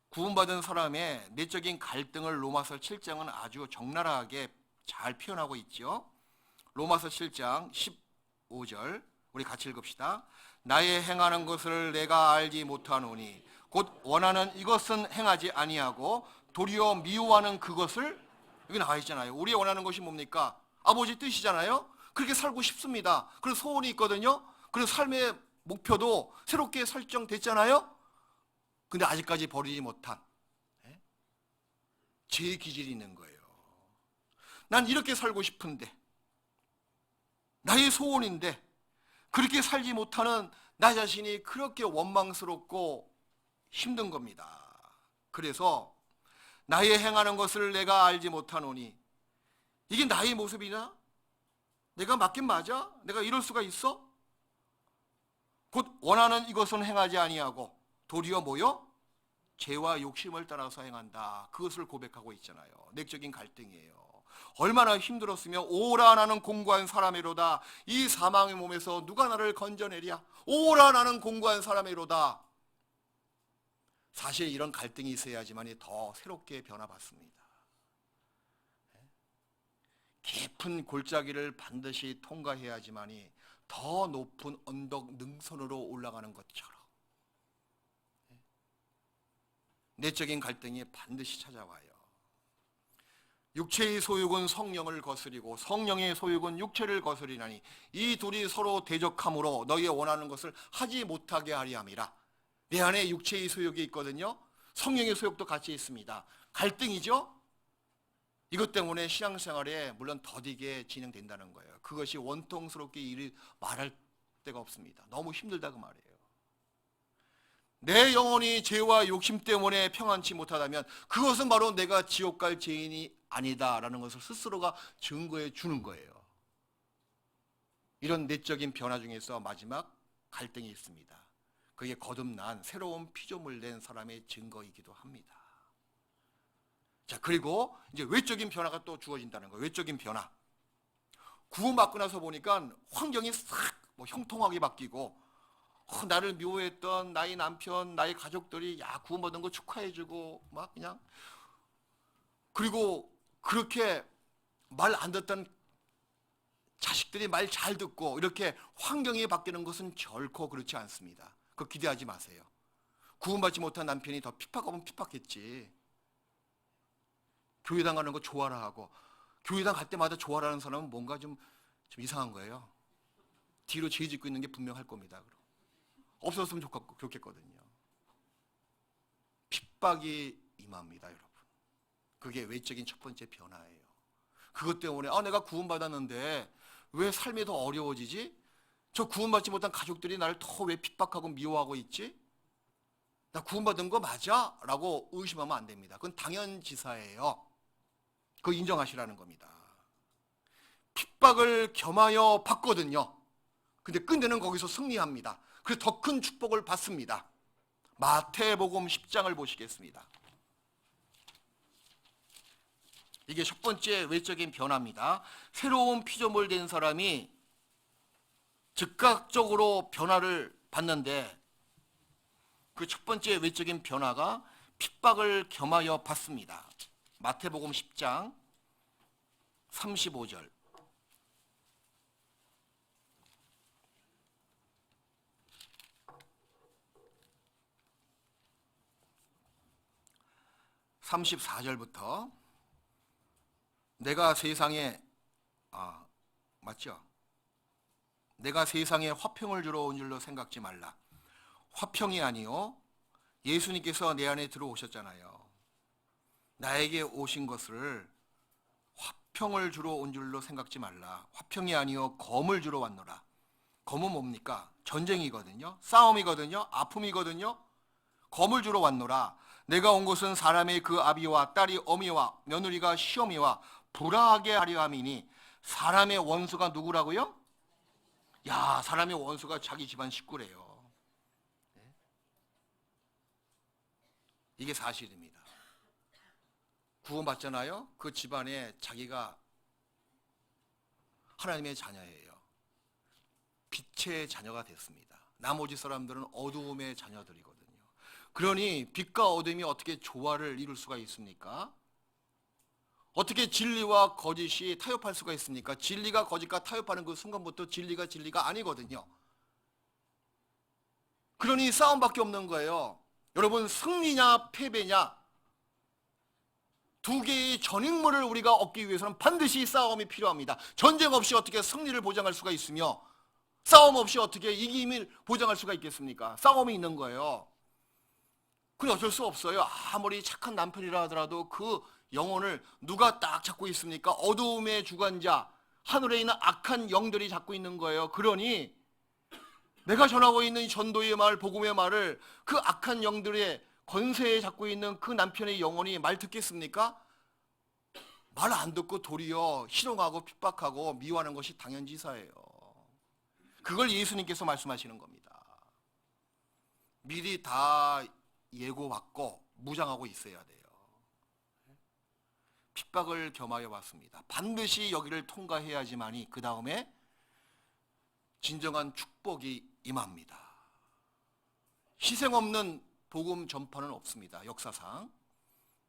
구원받은 사람의 내적인 갈등을 로마서 7장은 아주 적나라하게 잘 표현하고 있죠. 로마서 7장 15절 우리 같이 읽읍시다. 나의 행하는 것을 내가 알지 못하노니 곧 원하는 이것은 행하지 아니하고 도리어 미워하는 그것을, 여기 나와 있잖아요. 우리 원하는 것이 뭡니까? 아버지 뜻이잖아요. 그렇게 살고 싶습니다. 그런 소원이 있거든요. 그런 삶의 목표도 새롭게 설정됐잖아요. 근데 아직까지 버리지 못한 제 기질이 있는 거예요. 난 이렇게 살고 싶은데, 나의 소원인데 그렇게 살지 못하는 나 자신이 그렇게 원망스럽고 힘든 겁니다. 그래서 나의 행하는 것을 내가 알지 못하노니, 이게 나의 모습이나? 내가 맞긴 맞아? 내가 이럴 수가 있어? 곧 원하는 이것은 행하지 아니하고 도리어 뭐요? 죄와 욕심을 따라서 행한다. 그것을 고백하고 있잖아요. 내적인 갈등이에요. 얼마나 힘들었으며 오라 나는 공고한 사람이로다. 이 사망의 몸에서 누가 나를 건져내랴. 오라 나는 공고한 사람이로다. 사실 이런 갈등이 있어야지만 더 새롭게 변화받습니다. 깊은 골짜기를 반드시 통과해야지만이 더 높은 언덕 능선으로 올라가는 것처럼 내적인 갈등이 반드시 찾아와요. 육체의 소욕은 성령을 거스리고 성령의 소욕은 육체를 거스리나니 이 둘이 서로 대적함으로 너희의 원하는 것을 하지 못하게 하리 함이라. 내 안에 육체의 소욕이 있거든요. 성령의 소욕도 같이 있습니다. 갈등이죠. 이것 때문에 신앙생활에 물론 더디게 진행된다는 거예요. 그것이 원통스럽게 일을 말할 데가 없습니다. 너무 힘들다 그 말이에요. 내 영혼이 죄와 욕심 때문에 평안치 못하다면 그것은 바로 내가 지옥 갈 죄인이 아니다라는 것을 스스로가 증거해 주는 거예요. 이런 내적인 변화 중에서 마지막 갈등이 있습니다. 그게 거듭난 새로운 피조물 된 사람의 증거이기도 합니다. 자, 그리고 이제 외적인 변화가 또 주어진다는 거예요. 외적인 변화. 구원받고 나서 보니까 환경이 싹 형통하게 바뀌고, 나를 미워했던 나의 남편, 나의 가족들이 구원받은 거 축하해주고 막 그냥, 그리고 그렇게 말 안 듣던 자식들이 말 잘 듣고 이렇게 환경이 바뀌는 것은 결코 그렇지 않습니다. 그거 기대하지 마세요. 구원받지 못한 남편이 더 핍박하면 핍박했지. 교회당 가는 거 좋아라 하고, 교회당 갈 때마다 좋아라 하는 사람은 뭔가 좀 이상한 거예요. 뒤로 죄 짓고 있는 게 분명할 겁니다. 없었으면 좋겠거든요. 핍박이 임합니다, 여러분. 그게 외적인 첫 번째 변화예요. 그것 때문에 내가 구원받았는데 왜 삶이 더 어려워지지? 저 구원받지 못한 가족들이 나를 더 왜 핍박하고 미워하고 있지? 나 구원받은 거 맞아? 라고 의심하면 안 됩니다. 그건 당연지사예요. 그거 인정하시라는 겁니다. 핍박을 겸하여 받거든요. 근데 끝내는 거기서 승리합니다. 그래서 더 큰 축복을 받습니다. 마태복음 10장을 보시겠습니다. 이게 첫 번째 외적인 변화입니다. 새로운 피조물 된 사람이 즉각적으로 변화를 받는데, 그 첫 번째 외적인 변화가 핍박을 겸하여 받습니다. 마태복음 10장 35절. 34절부터 내가 세상에 맞죠? 내가 세상에 화평을 주러 온 줄로 생각지 말라. 화평이 아니요 예수님께서 내 안에 들어오셨잖아요. 나에게 오신 것을 화평을 주러 온 줄로 생각지 말라. 화평이 아니요 검을 주러 왔노라. 검은 뭡니까? 전쟁이거든요. 싸움이거든요. 아픔이거든요. 검을 주러 왔노라. 내가 온 것은 사람의 그 아비와 딸이 어미와 며느리가 시어미와 불화하게 하려 함이니. 사람의 원수가 누구라고요? 야, 사람의 원수가 자기 집안 식구래요. 이게 사실입니다. 구원받잖아요. 그 집안에 자기가 하나님의 자녀예요. 빛의 자녀가 됐습니다. 나머지 사람들은 어두움의 자녀들이거든요. 그러니 빛과 어둠이 어떻게 조화를 이룰 수가 있습니까? 어떻게 진리와 거짓이 타협할 수가 있습니까? 진리가 거짓과 타협하는 그 순간부터 진리가 아니거든요. 그러니 싸움밖에 없는 거예요. 여러분, 승리냐 패배냐, 두 개의 전익물을 우리가 얻기 위해서는 반드시 싸움이 필요합니다. 전쟁 없이 어떻게 승리를 보장할 수가 있으며 싸움 없이 어떻게 이김을 보장할 수가 있겠습니까? 싸움이 있는 거예요. 그건 어쩔 수 없어요. 아무리 착한 남편이라 하더라도 그 영혼을 누가 딱 잡고 있습니까? 어두움의 주관자, 하늘에 있는 악한 영들이 잡고 있는 거예요. 그러니 내가 전하고 있는 이 전도의 말, 복음의 말을 그 악한 영들의 권세에 잡고 있는 그 남편의 영혼이 말 듣겠습니까? 말 안 듣고 도리어 희롱하고 핍박하고 미워하는 것이 당연지사예요. 그걸 예수님께서 말씀하시는 겁니다. 미리 다 예고받고 무장하고 있어야 돼요. 핍박을 겸하여 왔습니다. 반드시 여기를 통과해야지만이 그 다음에 진정한 축복이 임합니다. 희생 없는 복음 전파는 없습니다. 역사상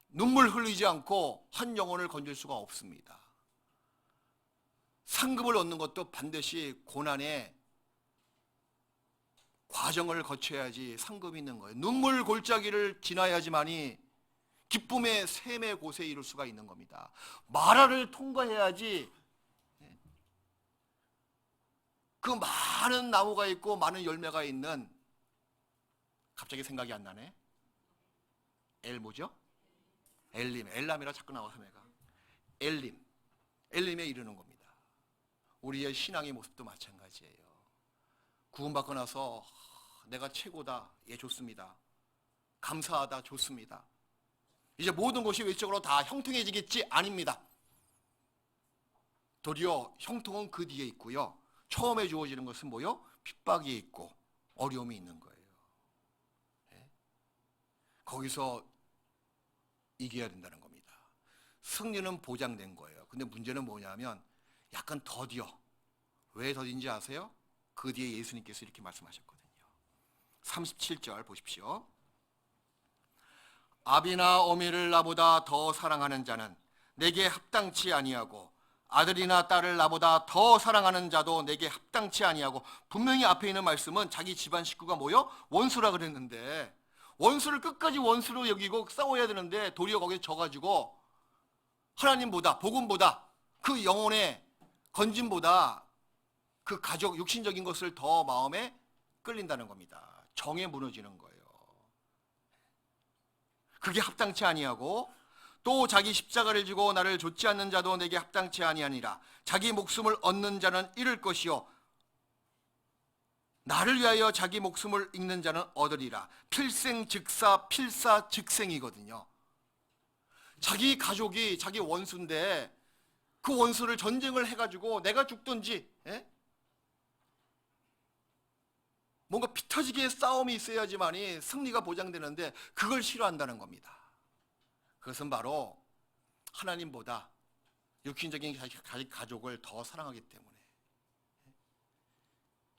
눈물 흘리지 않고 한 영혼을 건질 수가 없습니다. 상급을 얻는 것도 반드시 고난의 과정을 거쳐야지 상급이 있는 거예요. 눈물 골짜기를 지나야지만이 기쁨의 샘의 곳에 이룰 수가 있는 겁니다. 마라를 통과해야지 그 많은 나무가 있고 많은 열매가 있는, 갑자기 생각이 안 나네. 뭐죠? 엘림, 엘람이라 자꾸 나와서 내가 엘림에 이르는 겁니다. 우리의 신앙의 모습도 마찬가지예요. 구원받고 나서 내가 최고다, 예 좋습니다, 감사하다, 좋습니다, 이제 모든 것이 외적으로 다 형통해지겠지? 아닙니다. 도리어 형통은 그 뒤에 있고요, 처음에 주어지는 것은 뭐요? 핍박이 있고 어려움이 있는 거예요. 거기서 이겨야 된다는 겁니다. 승리는 보장된 거예요. 근데 문제는 뭐냐면 약간 더디어. 왜 더딘지 아세요? 그 뒤에 예수님께서 이렇게 말씀하셨거든요. 37절 보십시오. 아비나 어미를 나보다 더 사랑하는 자는 내게 합당치 아니하고 아들이나 딸을 나보다 더 사랑하는 자도 내게 합당치 아니하고, 분명히 앞에 있는 말씀은 자기 집안 식구가 뭐요? 원수라 그랬는데 원수를 끝까지 원수로 여기고 싸워야 되는데 도리어 거기에 져가지고 하나님보다, 복음보다, 그 영혼의 건짐보다 그 가족, 육신적인 것을 더 마음에 끌린다는 겁니다. 정에 무너지는 거예요. 그게 합당치 아니하고, 또 자기 십자가를 지고 나를 좇지 않는 자도 내게 합당치 아니하니라. 자기 목숨을 얻는 자는 잃을 것이요 나를 위하여 자기 목숨을 잃는 자는 얻으리라. 필생즉사, 필사즉생이거든요. 자기 가족이 자기 원수인데 그 원수를 전쟁을 해가지고 내가 죽든지 뭔가 피 터지게 싸움이 있어야지만이 승리가 보장되는데 그걸 싫어한다는 겁니다. 그것은 바로 하나님보다 육신적인 자기 가족을 더 사랑하기 때문에,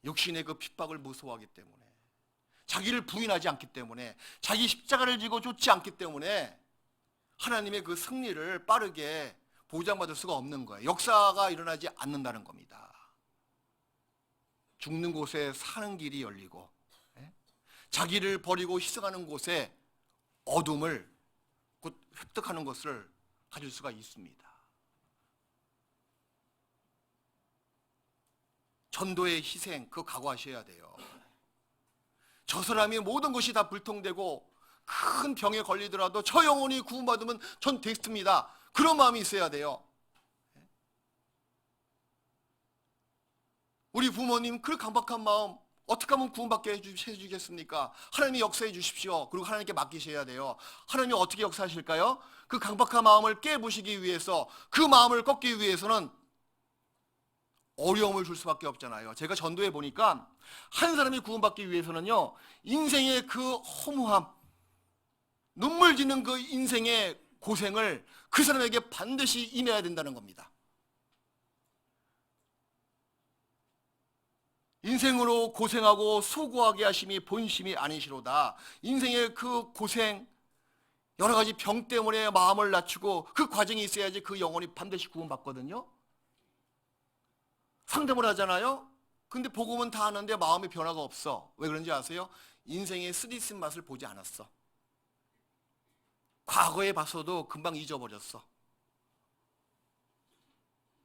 육신의 그 핍박을 무서워하기 때문에, 자기를 부인하지 않기 때문에, 자기 십자가를 지고 쫓지 않기 때문에 하나님의 그 승리를 빠르게 보장받을 수가 없는 거예요. 역사가 일어나지 않는다는 겁니다. 죽는 곳에 사는 길이 열리고, 자기를 버리고 희생하는 곳에 어둠을, 곧 획득하는 것을 가질 수가 있습니다. 전도의 희생, 그거 각오하셔야 돼요. 저 사람이 모든 것이 다 불통되고 큰 병에 걸리더라도 저 영혼이 구원받으면 전 됐습니다. 그런 마음이 있어야 돼요. 우리 부모님 그 강박한 마음 어떻게 하면 구원받게 해주겠습니까? 하나님이 역사해 주십시오. 그리고 하나님께 맡기셔야 돼요. 하나님이 어떻게 역사하실까요? 그 강박한 마음을 깨부시기 위해서, 그 마음을 꺾기 위해서는 어려움을 줄 수밖에 없잖아요. 제가 전도해 보니까 한 사람이 구원받기 위해서는요, 인생의 그 허무함, 눈물 짓는 그 인생의 고생을 그 사람에게 반드시 임해야 된다는 겁니다. 인생으로 고생하고 수고하게 하심이 본심이 아니시로다. 인생의 그 고생, 여러 가지 병 때문에 마음을 낮추고 그 과정이 있어야지 그 영혼이 반드시 구원받거든요. 상담을 하잖아요. 근데 복음은 다 아는데 마음의 변화가 없어. 왜 그런지 아세요? 인생의 쓰디쓴 맛을 보지 않았어. 과거에 봤어도 금방 잊어버렸어.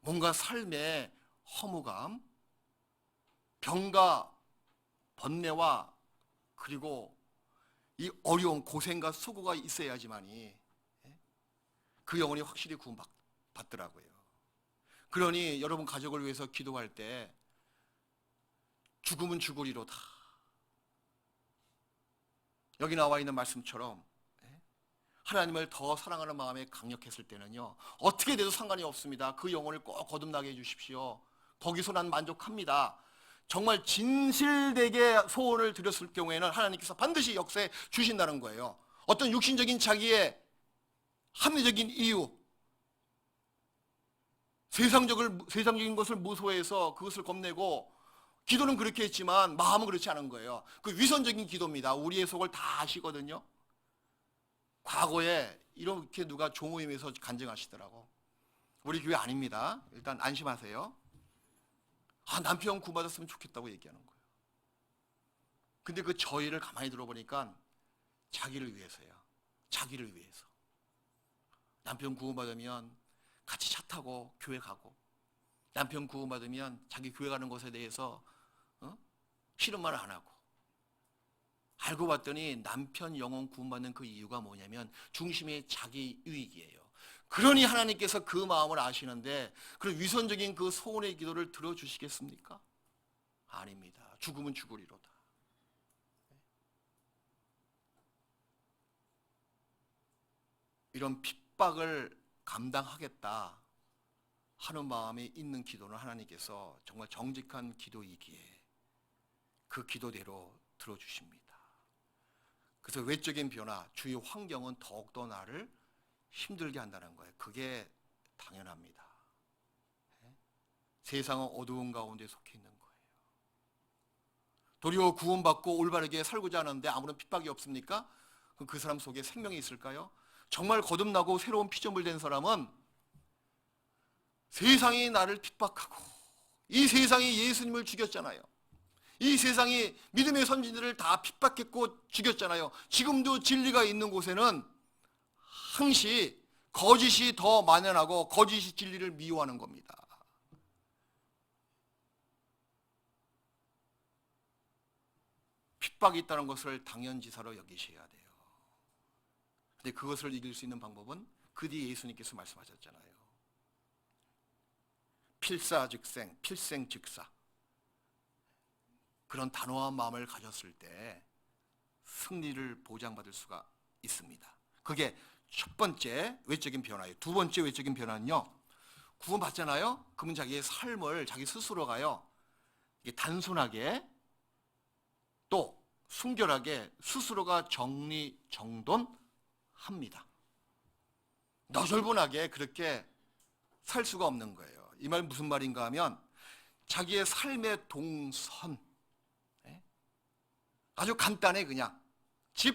뭔가 삶의 허무감, 병과 번뇌와 그리고 이 어려운 고생과 수고가 있어야지만이 그 영혼이 확실히 구원받더라고요. 그러니 여러분 가족을 위해서 기도할 때 죽음은 죽으리로다. 여기 나와 있는 말씀처럼 하나님을 더 사랑하는 마음에 강력했을 때는요, 어떻게 돼도 상관이 없습니다. 그 영혼을 꼭 거듭나게 해주십시오. 거기서 난 만족합니다. 정말 진실되게 소원을 드렸을 경우에는 하나님께서 반드시 역사해 주신다는 거예요. 어떤 육신적인 자기의 합리적인 이유, 세상적인 것을 무소해서 그것을 겁내고, 기도는 그렇게 했지만 마음은 그렇지 않은 거예요. 그 위선적인 기도입니다. 우리의 속을 다 아시거든요. 과거에 이렇게 누가 종모임에서 간증하시더라고. 우리 교회 아닙니다. 일단 안심하세요. 남편 구원받았으면 좋겠다고 얘기하는 거예요. 근데 그 저희를 가만히 들어보니까 자기를 위해서예요. 자기를 위해서. 남편 구원받으면 같이 차 타고 교회 가고, 남편 구원받으면 자기 교회 가는 것에 대해서 싫은 말 안 하고. 알고 봤더니 남편 영혼 구원받는 그 이유가 뭐냐면 중심이 자기 유익이에요. 그러니 하나님께서 그 마음을 아시는데 그 위선적인 그 소원의 기도를 들어주시겠습니까? 아닙니다. 죽으면 죽으리로다. 이런 핍박을 감당하겠다 하는 마음이 있는 기도는 하나님께서 정말 정직한 기도이기에 그 기도대로 들어주십니다. 그래서 외적인 변화, 주위 환경은 더욱더 나를 힘들게 한다는 거예요. 그게 당연합니다. 세상은 어두운 가운데 속해 있는 거예요. 도리어 구원받고 올바르게 살고자 하는데 아무런 핍박이 없습니까? 그럼 그 사람 속에 생명이 있을까요? 정말 거듭나고 새로운 피조물 된 사람은 세상이 나를 핍박하고, 이 세상이 예수님을 죽였잖아요. 이 세상이 믿음의 선진들을 다 핍박했고 죽였잖아요. 지금도 진리가 있는 곳에는 항시 거짓이 더 만연하고 거짓이 진리를 미워하는 겁니다. 핍박이 있다는 것을 당연지사로 여기셔야 돼요. 근데 그것을 이길 수 있는 방법은 그 뒤에 예수님께서 말씀하셨잖아요. 필사즉생, 필생즉사. 그런 단호한 마음을 가졌을 때 승리를 보장받을 수가 있습니다. 그게 첫 번째 외적인 변화예요. 두 번째 외적인 변화는요, 구원받잖아요. 그러면 자기의 삶을 자기 스스로가요, 단순하게 또 순결하게 스스로가 정리정돈합니다. 너절분하게 그렇게 살 수가 없는 거예요. 이 말 무슨 말인가 하면 자기의 삶의 동선, 아주 간단해. 그냥 집,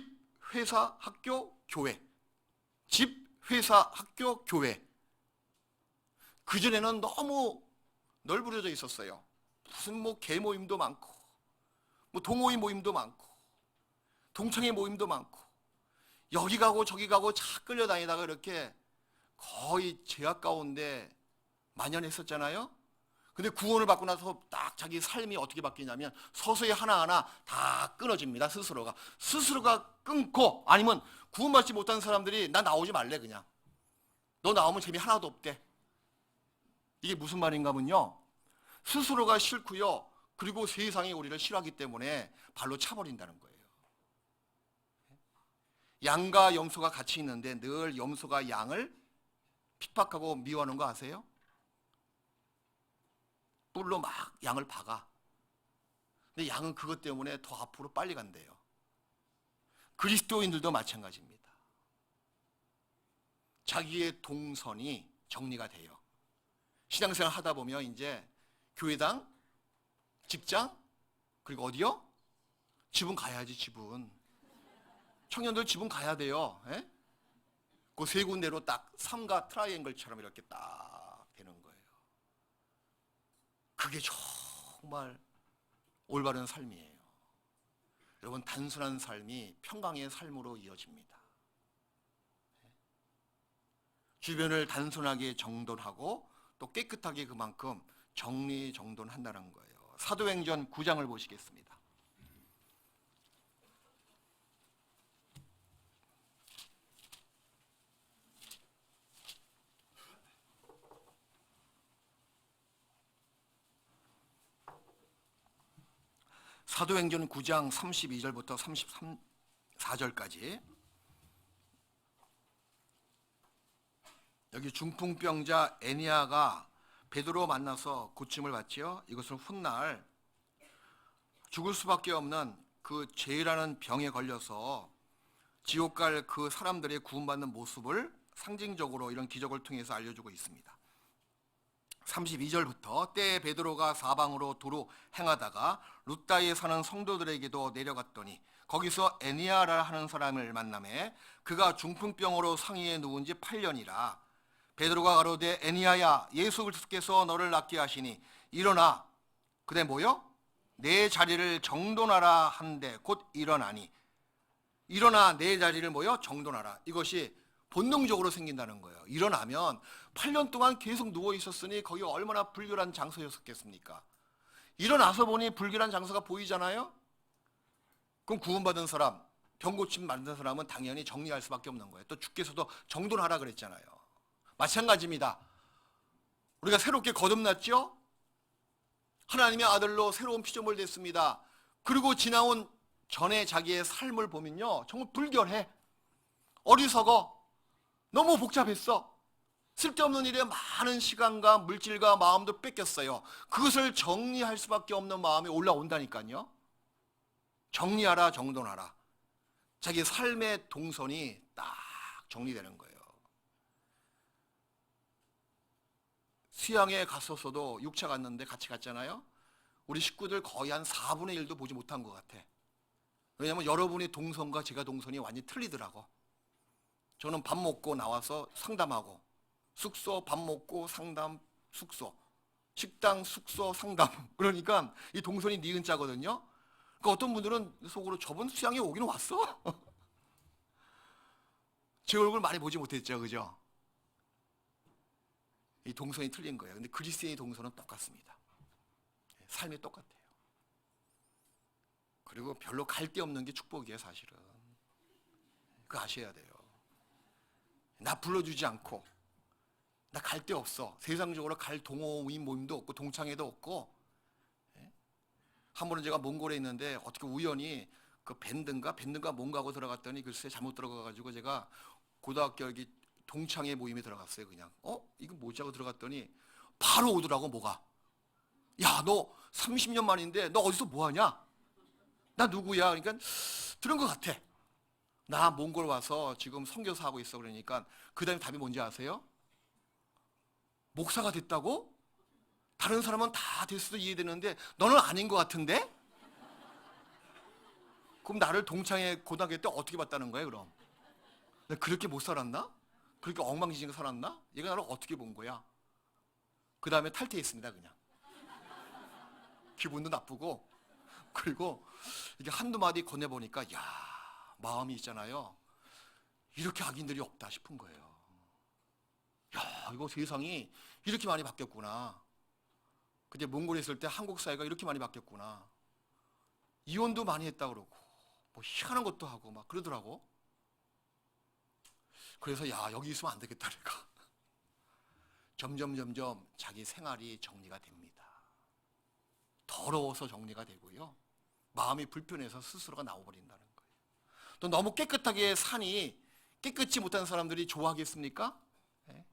회사, 학교, 교회. 집, 회사, 학교, 교회. 그전에는 너무 널브러져 있었어요. 무슨 개모임도 많고, 동호회 모임도 많고, 동창회 모임도 많고, 여기 가고 저기 가고 차 끌려다니다가 이렇게 거의 죄악 가운데 만연했었잖아요. 근데 구원을 받고 나서 딱 자기 삶이 어떻게 바뀌냐면 서서히 하나하나 다 끊어집니다. 스스로가 끊고, 아니면 구원받지 못한 사람들이 나 나오지 말래, 그냥 너 나오면 재미 하나도 없대. 이게 무슨 말인가면요, 스스로가 싫고요, 그리고 세상이 우리를 싫어하기 때문에 발로 차버린다는 거예요. 양과 염소가 같이 있는데 늘 염소가 양을 핍박하고 미워하는 거 아세요? 뿔로 막 양을 박아. 근데 양은 그것 때문에 더 앞으로 빨리 간대요. 그리스도인들도 마찬가지입니다. 자기의 동선이 정리가 돼요. 신앙생활 하다 보면 이제 교회당, 직장, 그리고 어디요? 집은 가야지, 집은. 청년들 집은 가야 돼요. 예? 그 세 군데로 딱 삼각 트라이앵글처럼 이렇게 딱 되는 거예요. 그게 정말 올바른 삶이에요. 여러분, 단순한 삶이 평강의 삶으로 이어집니다. 주변을 단순하게 정돈하고 또 깨끗하게 그만큼 정리정돈한다는 거예요. 사도행전 9장을 보시겠습니다. 사도행전 9장 32절부터 34절까지. 여기 중풍병자 애니아가 베드로 만나서 고침을 받지요. 이것은 훗날 죽을 수밖에 없는 그 죄라는 병에 걸려서 지옥 갈 그 사람들의 구원받는 모습을 상징적으로 이런 기적을 통해서 알려주고 있습니다. 32절부터 때에 베드로가 사방으로 도로 행하다가 루다에 사는 성도들에게도 내려갔더니 거기서 애니아라 하는 사람을 만나매 그가 중풍병으로 상위에 누운 지 8년이라. 베드로가 가로되 애니아야, 예수 그리스도께서 너를 낫게 하시니 일어나. 그대 뭐요? 내 자리를 정돈하라 한데 곧 일어나니. 일어나 내 자리를 뭐요? 정돈하라. 이것이 본능적으로 생긴다는 거예요. 일어나면 8년 동안 계속 누워 있었으니 거기 얼마나 불결한 장소였겠습니까? 일어나서 보니 불결한 장소가 보이잖아요. 그럼 구원받은 사람, 병 고침 받은 사람은 당연히 정리할 수밖에 없는 거예요. 또 주께서도 정돈하라 그랬잖아요. 마찬가지입니다. 우리가 새롭게 거듭났죠? 하나님의 아들로 새로운 피조물 됐습니다. 그리고 지나온 전에 자기의 삶을 보면요, 정말 불결해. 어리석어. 너무 복잡했어. 쓸데없는 일에 많은 시간과 물질과 마음도 뺏겼어요. 그것을 정리할 수밖에 없는 마음이 올라온다니까요. 정리하라, 정돈하라. 자기 삶의 동선이 딱 정리되는 거예요. 수양에 갔었어도 6차 갔는데 같이 갔잖아요. 우리 식구들 거의 한 4분의 1도 보지 못한 것 같아. 왜냐하면 여러분의 동선과 제가 동선이 완전히 틀리더라고. 저는 밥 먹고 나와서 상담하고, 숙소 밥 먹고 상담, 숙소, 식당, 숙소, 상담. 그러니까 이 동선이 니은자거든요. 그러니까 어떤 분들은 속으로 저번 수양에 오기는 왔어? 제 얼굴 많이 보지 못했죠, 그죠? 이 동선이 틀린 거예요. 근데 그리스도의 동선은 똑같습니다. 삶이 똑같아요. 그리고 별로 갈 데 없는 게 축복이에요, 사실은. 그거 아셔야 돼요. 나 불러주지 않고, 나 갈 데 없어. 세상적으로 갈 동호인 모임도 없고 동창회도 없고. 한 번은 제가 몽골에 있는데 어떻게 우연히 그 밴드인가 뭔가 하고 들어갔더니 글쎄 잘못 들어가가지고 제가 고등학교 여기 동창회 모임에 들어갔어요. 그냥 이거 뭐지 하고 들어갔더니 바로 오더라고. 뭐가, 야, 너 30년 만인데 너 어디서 뭐하냐? 나 누구야? 그러니까 들은 것 같아. 나 몽골 와서 지금 선교사 하고 있어. 그러니까 그 다음에 답이 뭔지 아세요? 목사가 됐다고? 다른 사람은 다 됐어도 이해되는데 너는 아닌 것 같은데? 그럼 나를 동창회 고등학교 때 어떻게 봤다는 거예요, 그럼? 내가 그렇게 못 살았나? 그렇게 엉망진창 살았나? 얘가 나를 어떻게 본 거야? 그 다음에 탈퇴했습니다, 그냥. 기분도 나쁘고. 그리고 이게 한두 마디 건네보니까, 야, 마음이 있잖아요. 이렇게 악인들이 없다 싶은 거예요. 야, 이거 세상이 이렇게 많이 바뀌었구나. 그때 몽골에 있을 때 한국 사회가 이렇게 많이 바뀌었구나. 이혼도 많이 했다 그러고 뭐 희한한 것도 하고 막 그러더라고. 그래서 야, 여기 있으면 안 되겠다 내가. 점점 자기 생활이 정리가 됩니다. 더러워서 정리가 되고요. 마음이 불편해서 스스로가 나와버린다는 거예요. 또 너무 깨끗하게 사니 깨끗이 못한 사람들이 좋아하겠습니까? 네?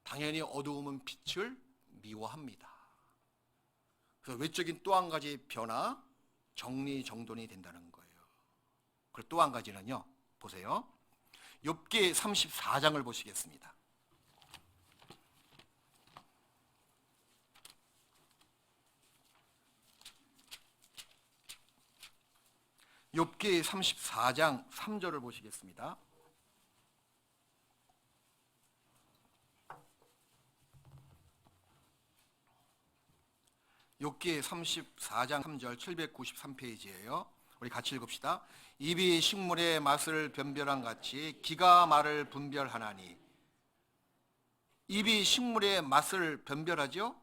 당연히 어두움은 빛을 미워합니다. 그래서 외적인 또 한 가지 변화, 정리정돈이 된다는 거예요. 그리고 또 한 가지는요, 보세요. 욥기 34장을 보시겠습니다. 욥기 34장 3절을 보시겠습니다. 욥기 34장 3절 793페이지예요. 우리 같이 읽읍시다. 입이 식물의 맛을 변별한 같이 기가 말을 분별하나니. 입이 식물의 맛을 변별하죠?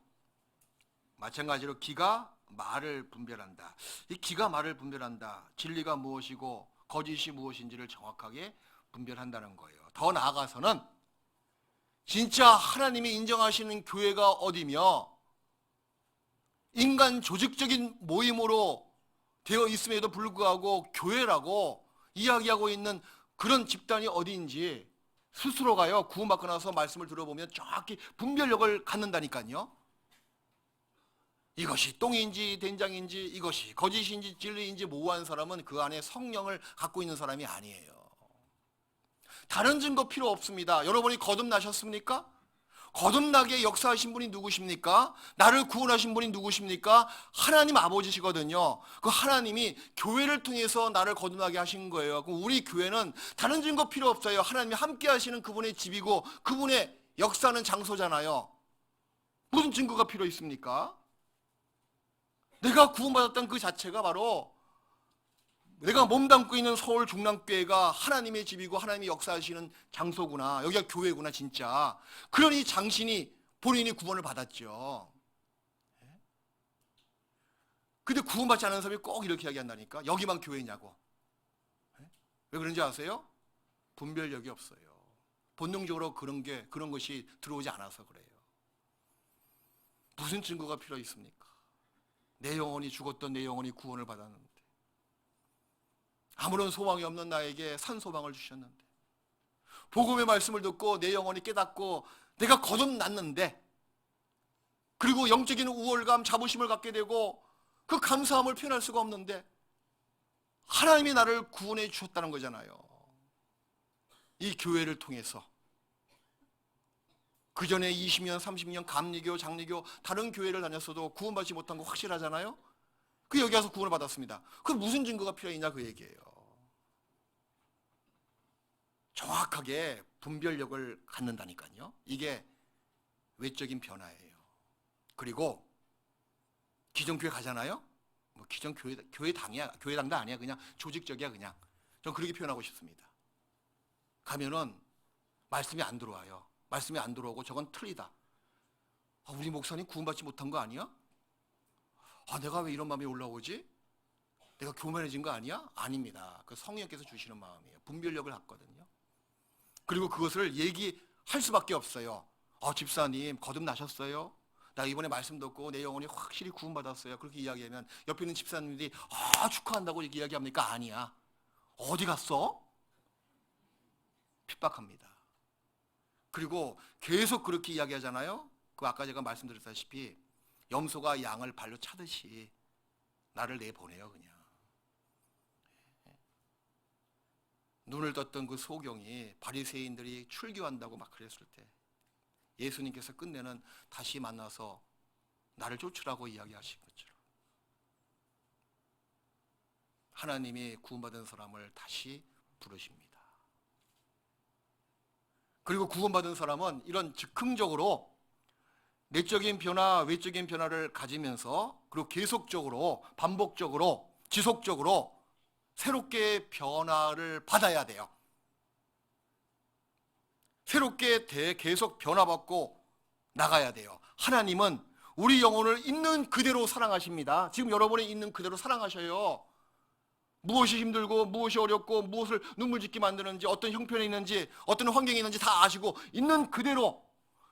마찬가지로 기가 말을 분별한다. 이 기가 말을 분별한다. 진리가 무엇이고 거짓이 무엇인지를 정확하게 분별한다는 거예요. 더 나아가서는 진짜 하나님이 인정하시는 교회가 어디며 인간 조직적인 모임으로 되어 있음에도 불구하고 교회라고 이야기하고 있는 그런 집단이 어디인지 스스로가요, 구원받고 나서 말씀을 들어보면 정확히 분별력을 갖는다니까요. 이것이 똥인지 된장인지, 이것이 거짓인지 진리인지 모호한 사람은 그 안에 성령을 갖고 있는 사람이 아니에요. 다른 증거 필요 없습니다. 여러분이 거듭나셨습니까? 거듭나게 역사하신 분이 누구십니까? 나를 구원하신 분이 누구십니까? 하나님 아버지시거든요. 그 하나님이 교회를 통해서 나를 거듭나게 하신 거예요. 그럼 우리 교회는 다른 증거 필요 없어요. 하나님이 함께 하시는 그분의 집이고 그분의 역사하는 장소잖아요. 무슨 증거가 필요 있습니까? 내가 구원받았던 그 자체가 바로 내가 몸담고 있는 서울 중랑교회가 하나님의 집이고 하나님이 역사하시는 장소구나. 여기가 교회구나 진짜. 그러니 당신이 본인이 구원을 받았죠. 근데 구원받지 않은 사람이 꼭 이렇게 이야기한다니까. 여기만 교회냐고. 왜 그런지 아세요? 분별력이 없어요. 본능적으로 그런 것이 들어오지 않아서 그래요. 무슨 증거가 필요 있습니까? 내 영혼이 죽었던 내 영혼이 구원을 받았는데, 아무런 소망이 없는 나에게 산소망을 주셨는데, 복음의 말씀을 듣고 내 영혼이 깨닫고 내가 거듭났는데, 그리고 영적인 우월감, 자부심을 갖게 되고 그 감사함을 표현할 수가 없는데 하나님이 나를 구원해 주셨다는 거잖아요. 이 교회를 통해서. 그 전에 20년, 30년 감리교, 장리교 다른 교회를 다녔어도 구원받지 못한 거 확실하잖아요. 그 여기 와서 구원을 받았습니다. 그 무슨 증거가 필요하냐 그 얘기예요. 정확하게 분별력을 갖는다니까요. 이게 외적인 변화예요. 그리고 기존 교회 가잖아요. 뭐 기존 교회당도 아니야. 그냥 조직적이야 그냥. 전 그렇게 표현하고 싶습니다. 가면은 말씀이 안 들어와요. 말씀이 안 들어오고 저건 틀리다. 우리 목사님 구원받지 못한 거 아니야? 내가 왜 이런 마음이 올라오지? 내가 교만해진 거 아니야? 아닙니다. 그 성령께서 주시는 마음이에요. 분별력을 갖거든요. 그리고 그것을 얘기할 수밖에 없어요. 집사님 거듭나셨어요? 나 이번에 말씀 듣고 내 영혼이 확실히 구원받았어요. 그렇게 이야기하면 옆에 있는 집사님들이 축하한다고 이렇게 이야기합니까? 아니야. 어디 갔어? 핍박합니다. 그리고 계속 그렇게 이야기하잖아요. 그 아까 제가 말씀드렸다시피 염소가 양을 발로 차듯이 나를 내보내요 그냥. 눈을 떴던 그 소경이 바리새인들이 출교한다고 막 그랬을 때 예수님께서 끝내는 다시 만나서 나를 쫓으라고 이야기하신 것처럼 하나님이 구원받은 사람을 다시 부르십니다. 그리고 구원받은 사람은 이런 즉흥적으로 내적인 변화, 외적인 변화를 가지면서 그리고 계속적으로, 반복적으로, 지속적으로 새롭게 변화를 받아야 돼요. 새롭게 계속 변화받고 나가야 돼요. 하나님은 우리 영혼을 있는 그대로 사랑하십니다. 지금 여러분이 있는 그대로 사랑하셔요. 무엇이 힘들고 무엇이 어렵고 무엇을 눈물 짓게 만드는지, 어떤 형편이 있는지, 어떤 환경이 있는지 다 아시고 있는 그대로,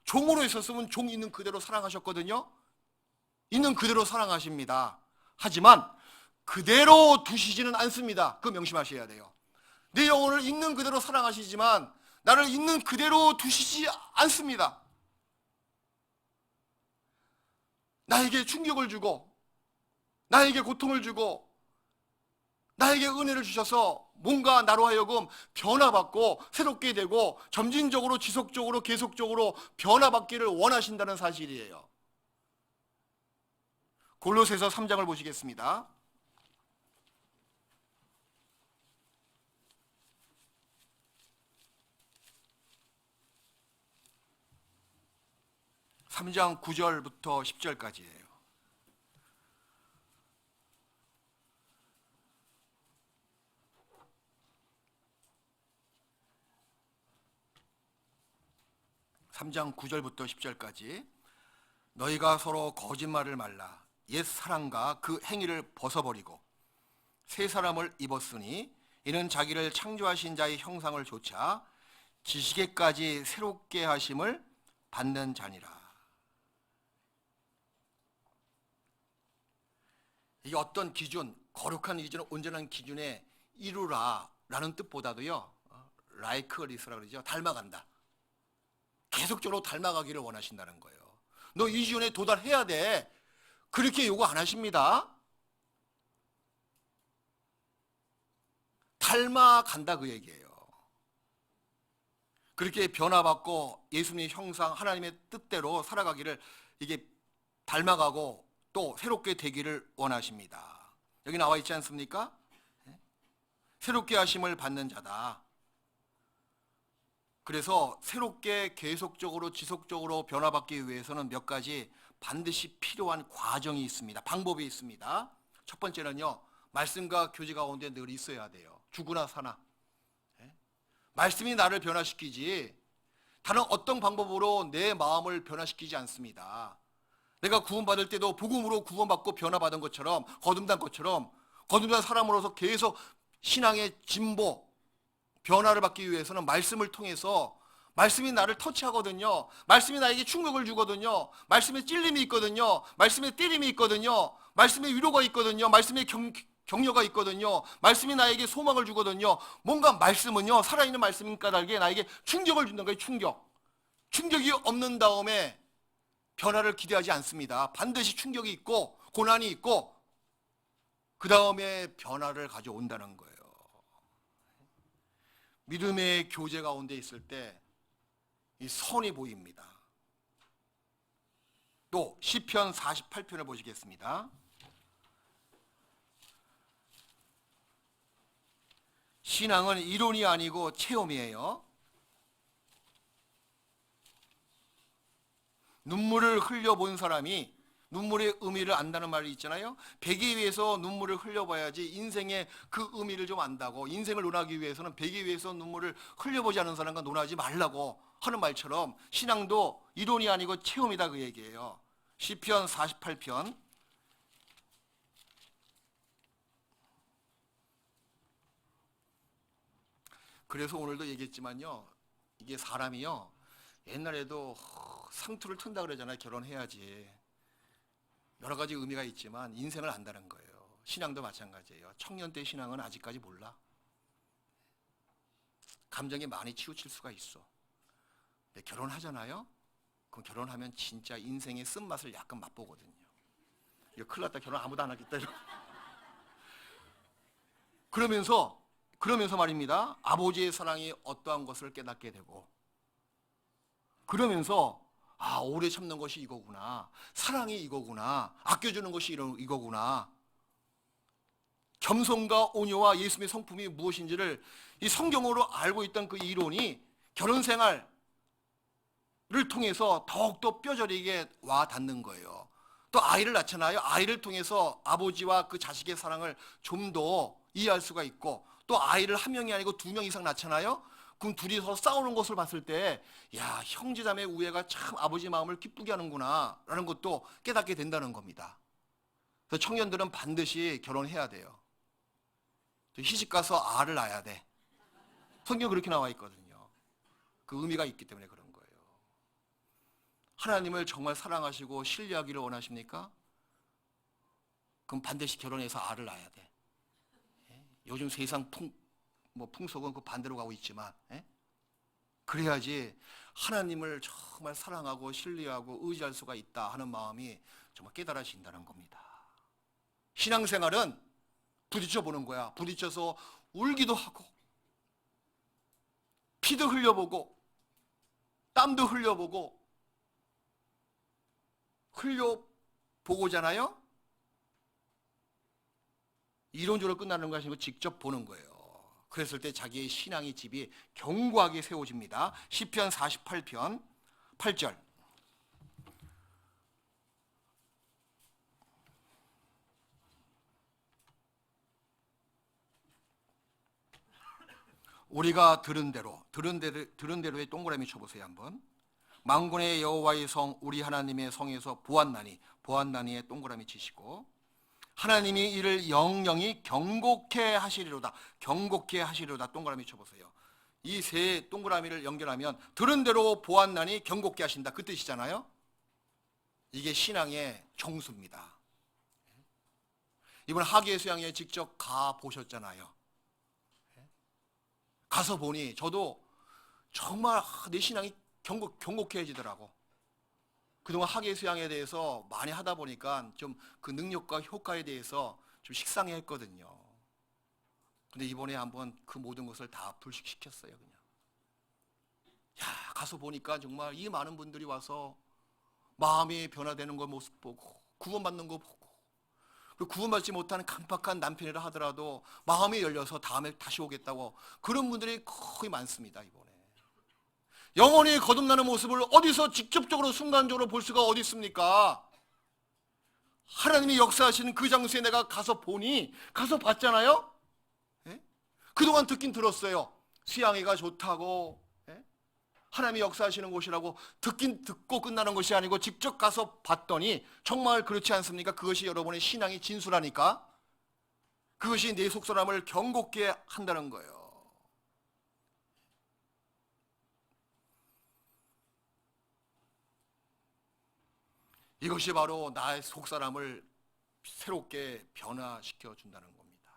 종으로 있었으면 종 있는 그대로 사랑하셨거든요. 있는 그대로 사랑하십니다. 하지만 그대로 두시지는 않습니다. 그거 명심하셔야 돼요. 내 영혼을 있는 그대로 사랑하시지만 나를 있는 그대로 두시지 않습니다. 나에게 충격을 주고 나에게 고통을 주고 나에게 은혜를 주셔서 뭔가 나로 하여금 변화받고 새롭게 되고 점진적으로 지속적으로 계속적으로 변화받기를 원하신다는 사실이에요. 골로새서 3장을 보시겠습니다. 3장 9절부터 10절까지예요. (3장 9절부터 10절까지) 너희가 서로 거짓말을 말라. 옛 사랑과 그 행위를 벗어버리고 새 사람을 입었으니 이는 자기를 창조하신 자의 형상을 조차 지식에까지 새롭게 하심을 받는 자니라. 이게 어떤 기준, 거룩한 기준, 온전한 기준에 이루라 라는 뜻보다도요, 라이크리스라고 그러죠. 닮아간다. 계속적으로 닮아가기를 원하신다는 거예요. 너 이 기준에 도달해야 돼. 그렇게 요구 안 하십니다. 닮아간다 그 얘기예요. 그렇게 변화받고 예수님의 형상, 하나님의 뜻대로 살아가기를, 이게 닮아가고 또 새롭게 되기를 원하십니다. 여기 나와 있지 않습니까? 새롭게 하심을 받는 자다. 그래서 새롭게 계속적으로 지속적으로 변화받기 위해서는 몇 가지 반드시 필요한 과정이 있습니다. 방법이 있습니다. 첫 번째는요, 말씀과 교제 가운데 늘 있어야 돼요. 죽으나 사나. 말씀이 나를 변화시키지 다른 어떤 방법으로 내 마음을 변화시키지 않습니다. 내가 구원받을 때도 복음으로 구원받고 변화받은 것처럼, 거듭난 것처럼, 거듭난 사람으로서 계속 신앙의 진보, 변화를 받기 위해서는 말씀을 통해서, 말씀이 나를 터치하거든요. 말씀이 나에게 충격을 주거든요. 말씀에 찔림이 있거든요. 말씀에 때림이 있거든요. 말씀에 위로가 있거든요. 말씀에 격려가 있거든요. 말씀이 나에게 소망을 주거든요. 뭔가 말씀은요, 살아있는 말씀인 까닭에 나에게 충격을 준다는 거예요. 충격이 없는 다음에 변화를 기대하지 않습니다. 반드시 충격이 있고 고난이 있고 그 다음에 변화를 가져온다는 거예요. 믿음의 교제 가운데 있을 때 이 선이 보입니다. 또 시편 48편을 보시겠습니다. 신앙은 이론이 아니고 체험이에요. 눈물을 흘려본 사람이 눈물의 의미를 안다는 말이 있잖아요. 베개 위에서 눈물을 흘려봐야지 인생의 그 의미를 좀 안다고. 인생을 논하기 위해서는 베개 위에서 눈물을 흘려보지 않은 사람과 논하지 말라고 하는 말처럼 신앙도 이론이 아니고 체험이다 그 얘기예요. 시편 48편 그래서 오늘도 얘기했지만요, 이게 사람이요, 옛날에도 상투를 튼다 그러잖아요. 결혼해야지. 여러 가지 의미가 있지만 인생을 안다는 거예요. 신앙도 마찬가지예요. 청년 때 신앙은 아직까지 몰라. 감정에 많이 치우칠 수가 있어. 근데 결혼하잖아요. 그럼 결혼하면 진짜 인생의 쓴맛을 약간 맛보거든요. 이거 큰일 났다. 결혼 아무도 안 하겠다. 그러면서 말입니다. 아버지의 사랑이 어떠한 것을 깨닫게 되고, 그러면서 오래 참는 것이 이거구나. 사랑이 이거구나. 아껴주는 것이 이거구나. 겸손과 온유와 예수님의 성품이 무엇인지를 이 성경으로 알고 있던 그 이론이 결혼 생활을 통해서 더욱더 뼈저리게 와 닿는 거예요. 또 아이를 낳잖아요. 아이를 통해서 아버지와 그 자식의 사랑을 좀 더 이해할 수가 있고, 또 아이를 한 명이 아니고 두 명 이상 낳잖아요. 그럼 둘이 서로 싸우는 것을 봤을 때, 야, 형제자매 우애가 참 아버지 마음을 기쁘게 하는구나 라는 것도 깨닫게 된다는 겁니다. 그래서 청년들은 반드시 결혼해야 돼요. 시집 가서 아를 낳아야 돼. 성경 그렇게 나와 있거든요. 그 의미가 있기 때문에 그런 거예요. 하나님을 정말 사랑하시고 신뢰하기를 원하십니까? 그럼 반드시 결혼해서 알을 낳아야 돼. 요즘 세상 풍속은 그 반대로 가고 있지만, 그래야지 하나님을 정말 사랑하고 신뢰하고 의지할 수가 있다 하는 마음이 정말 깨달아진다는 겁니다. 신앙생활은 부딪혀 보는 거야. 부딪혀서 울기도 하고, 피도 흘려보고, 땀도 흘려보고, 흘려보고잖아요. 이론적으로 끝나는 것이 아니고 직접 보는 거예요. 그랬을 때 자기의 신앙의 집이 견고하게 세워집니다. 시편 48편 8절. 우리가 들은 대로의 동그라미 쳐보세요 한번. 만군의 여호와의 성, 우리 하나님의 성에서 보았나니의 동그라미 치시고, 하나님이 이를 영영이 경고케 하시리로다. 경고케 하시리로다. 동그라미 쳐보세요. 이 세 동그라미를 연결하면 들은 대로 보았나니 경고케 하신다. 그 뜻이잖아요. 이게 신앙의 정수입니다. 이번 하계 수양에 직접 가 보셨잖아요. 가서 보니 저도 정말 내 신앙이 경고케해지더라고. 그동안 하계 수양에 대해서 많이 하다 보니까 좀 그 능력과 효과에 대해서 좀 식상해 했거든요. 근데 이번에 한번 그 모든 것을 다 불식시켰어요, 그냥. 야, 가서 보니까 정말 이 많은 분들이 와서 마음이 변화되는 거 모습 보고, 구원받는 거 보고, 그리고 구원받지 못하는 강팍한 남편이라 하더라도 마음이 열려서 다음에 다시 오겠다고, 그런 분들이 거의 많습니다, 이번에. 영혼이 거듭나는 모습을 어디서 직접적으로 순간적으로 볼 수가 어디 있습니까? 하나님이 역사하시는 그 장소에 내가 가서 보니, 가서 봤잖아요. 그동안 듣긴 들었어요. 수양회가 좋다고, 하나님이 역사하시는 곳이라고 듣긴 듣고 끝나는 것이 아니고 직접 가서 봤더니 정말 그렇지 않습니까? 그것이 여러분의 신앙이 진수라니까. 그것이 내 속사람을 경고케 한다는 거예요. 이것이 바로 나의 속사람을 새롭게 변화시켜 준다는 겁니다.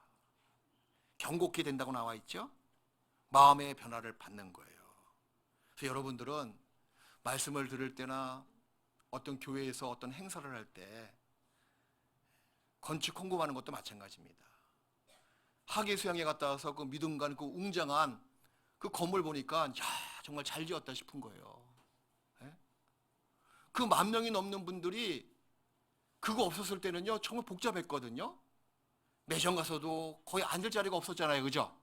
경고케 된다고 나와 있죠? 마음의 변화를 받는 거예요. 그래서 여러분들은 말씀을 들을 때나 어떤 교회에서 어떤 행사를 할 때 건축 헌금하는 것도 마찬가지입니다. 하계 수양에 갔다 와서 그 믿음관 그 웅장한 그 건물 보니까 야, 정말 잘 지었다 싶은 거예요. 그 10,000명이 넘는 분들이 그거 없었을 때는요 정말 복잡했거든요. 매점 가서도 거의 앉을 자리가 없었잖아요, 그죠?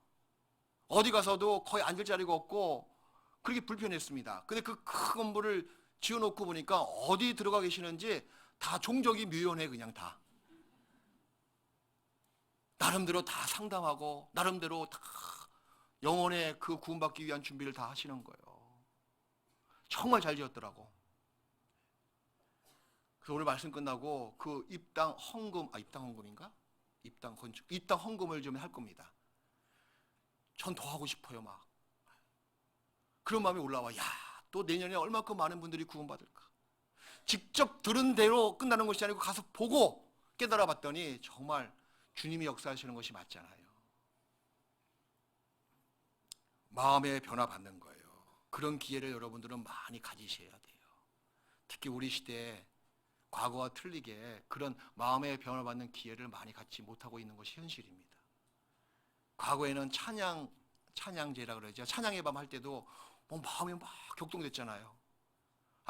어디 가서도 거의 앉을 자리가 없고 그렇게 불편했습니다. 근데 그 큰 건물을 지어놓고 보니까 어디 들어가 계시는지 다 종족이 묘연해. 그냥 다 나름대로 다 상담하고 나름대로 다 영혼의 그 구원받기 위한 준비를 다 하시는 거예요. 정말 잘 지었더라고. 그래서 오늘 말씀 끝나고 그 입당 헌금인가? 입당 건축, 입당 헌금을 좀 할 겁니다. 전 더 하고 싶어요, 막. 그런 마음이 올라와. 야, 또 내년에 얼마큼 많은 분들이 구원받을까? 직접 들은 대로 끝나는 것이 아니고 가서 보고 깨달아 봤더니 정말 주님이 역사하시는 것이 맞잖아요. 마음의 변화 받는 거예요. 그런 기회를 여러분들은 많이 가지셔야 돼요. 특히 우리 시대에 과거와 틀리게 그런 마음의 변화 받는 기회를 많이 갖지 못하고 있는 것이 현실입니다. 과거에는 찬양제라 그러죠. 찬양의 밤 할 때도 뭐 마음이 막 격동됐잖아요.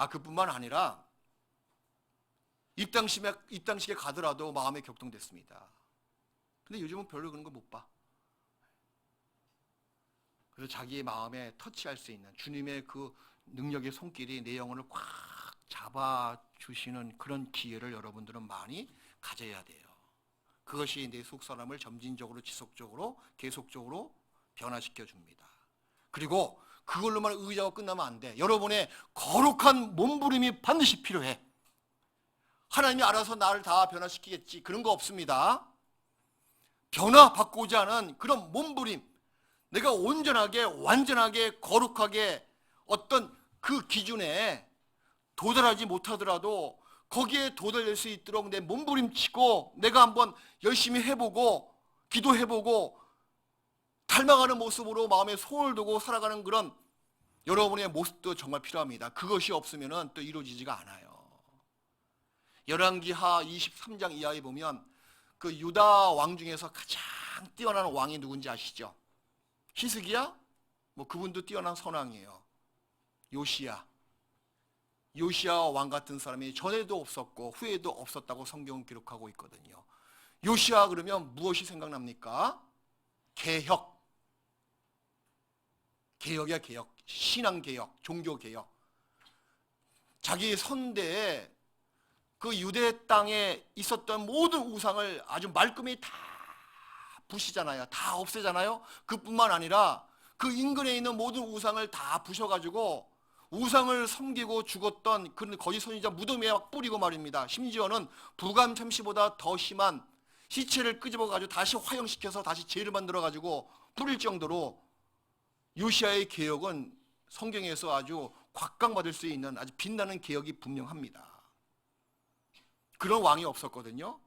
그뿐만 아니라 입당식에 가더라도 마음이 격동됐습니다. 근데 요즘은 별로 그런 거 못 봐. 그래서 자기의 마음에 터치할 수 있는 주님의 그 능력의 손길이 내 영혼을 꽉 잡아주시는 그런 기회를 여러분들은 많이 가져야 돼요. 그것이 내 속사람을 점진적으로 지속적으로 계속적으로 변화시켜 줍니다. 그리고 그걸로만 의지하고 끝나면 안 돼. 여러분의 거룩한 몸부림이 반드시 필요해. 하나님이 알아서 나를 다 변화시키겠지, 그런 거 없습니다. 변화받고자 하는 그런 몸부림, 내가 온전하게 완전하게 거룩하게 어떤 그 기준에 도달하지 못하더라도 거기에 도달될 수 있도록 내 몸부림치고 내가 한번 열심히 해보고 기도해보고 닮아가는 모습으로 마음에 소원을 두고 살아가는 그런 여러분의 모습도 정말 필요합니다. 그것이 없으면 또 이루어지지가 않아요. 열왕기하 23장 이하에 보면 그 유다 왕 중에서 가장 뛰어난 왕이 누군지 아시죠? 히스기야? 뭐 그분도 뛰어난 선왕이에요. 요시야 왕 같은 사람이 전에도 없었고 후에도 없었다고 성경은 기록하고 있거든요. 요시야 그러면 무엇이 생각납니까? 개혁이야, 개혁. 신앙개혁, 종교개혁. 자기 선대에 그 유대 땅에 있었던 모든 우상을 아주 말끔히 다 부시잖아요. 다 없애잖아요. 그뿐만 아니라 그 인근에 있는 모든 우상을 다 부셔가지고 우상을 섬기고 죽었던 그런 거짓 선지자 무덤에 막 뿌리고 말입니다. 심지어는 부감 참시보다 더 심한 시체를 끄집어가지고 다시 화형시켜서 다시 죄를 만들어가지고 뿌릴 정도로 요시야의 개혁은 성경에서 아주 곽강받을 수 있는 아주 빛나는 개혁이 분명합니다. 그런 왕이 없었거든요.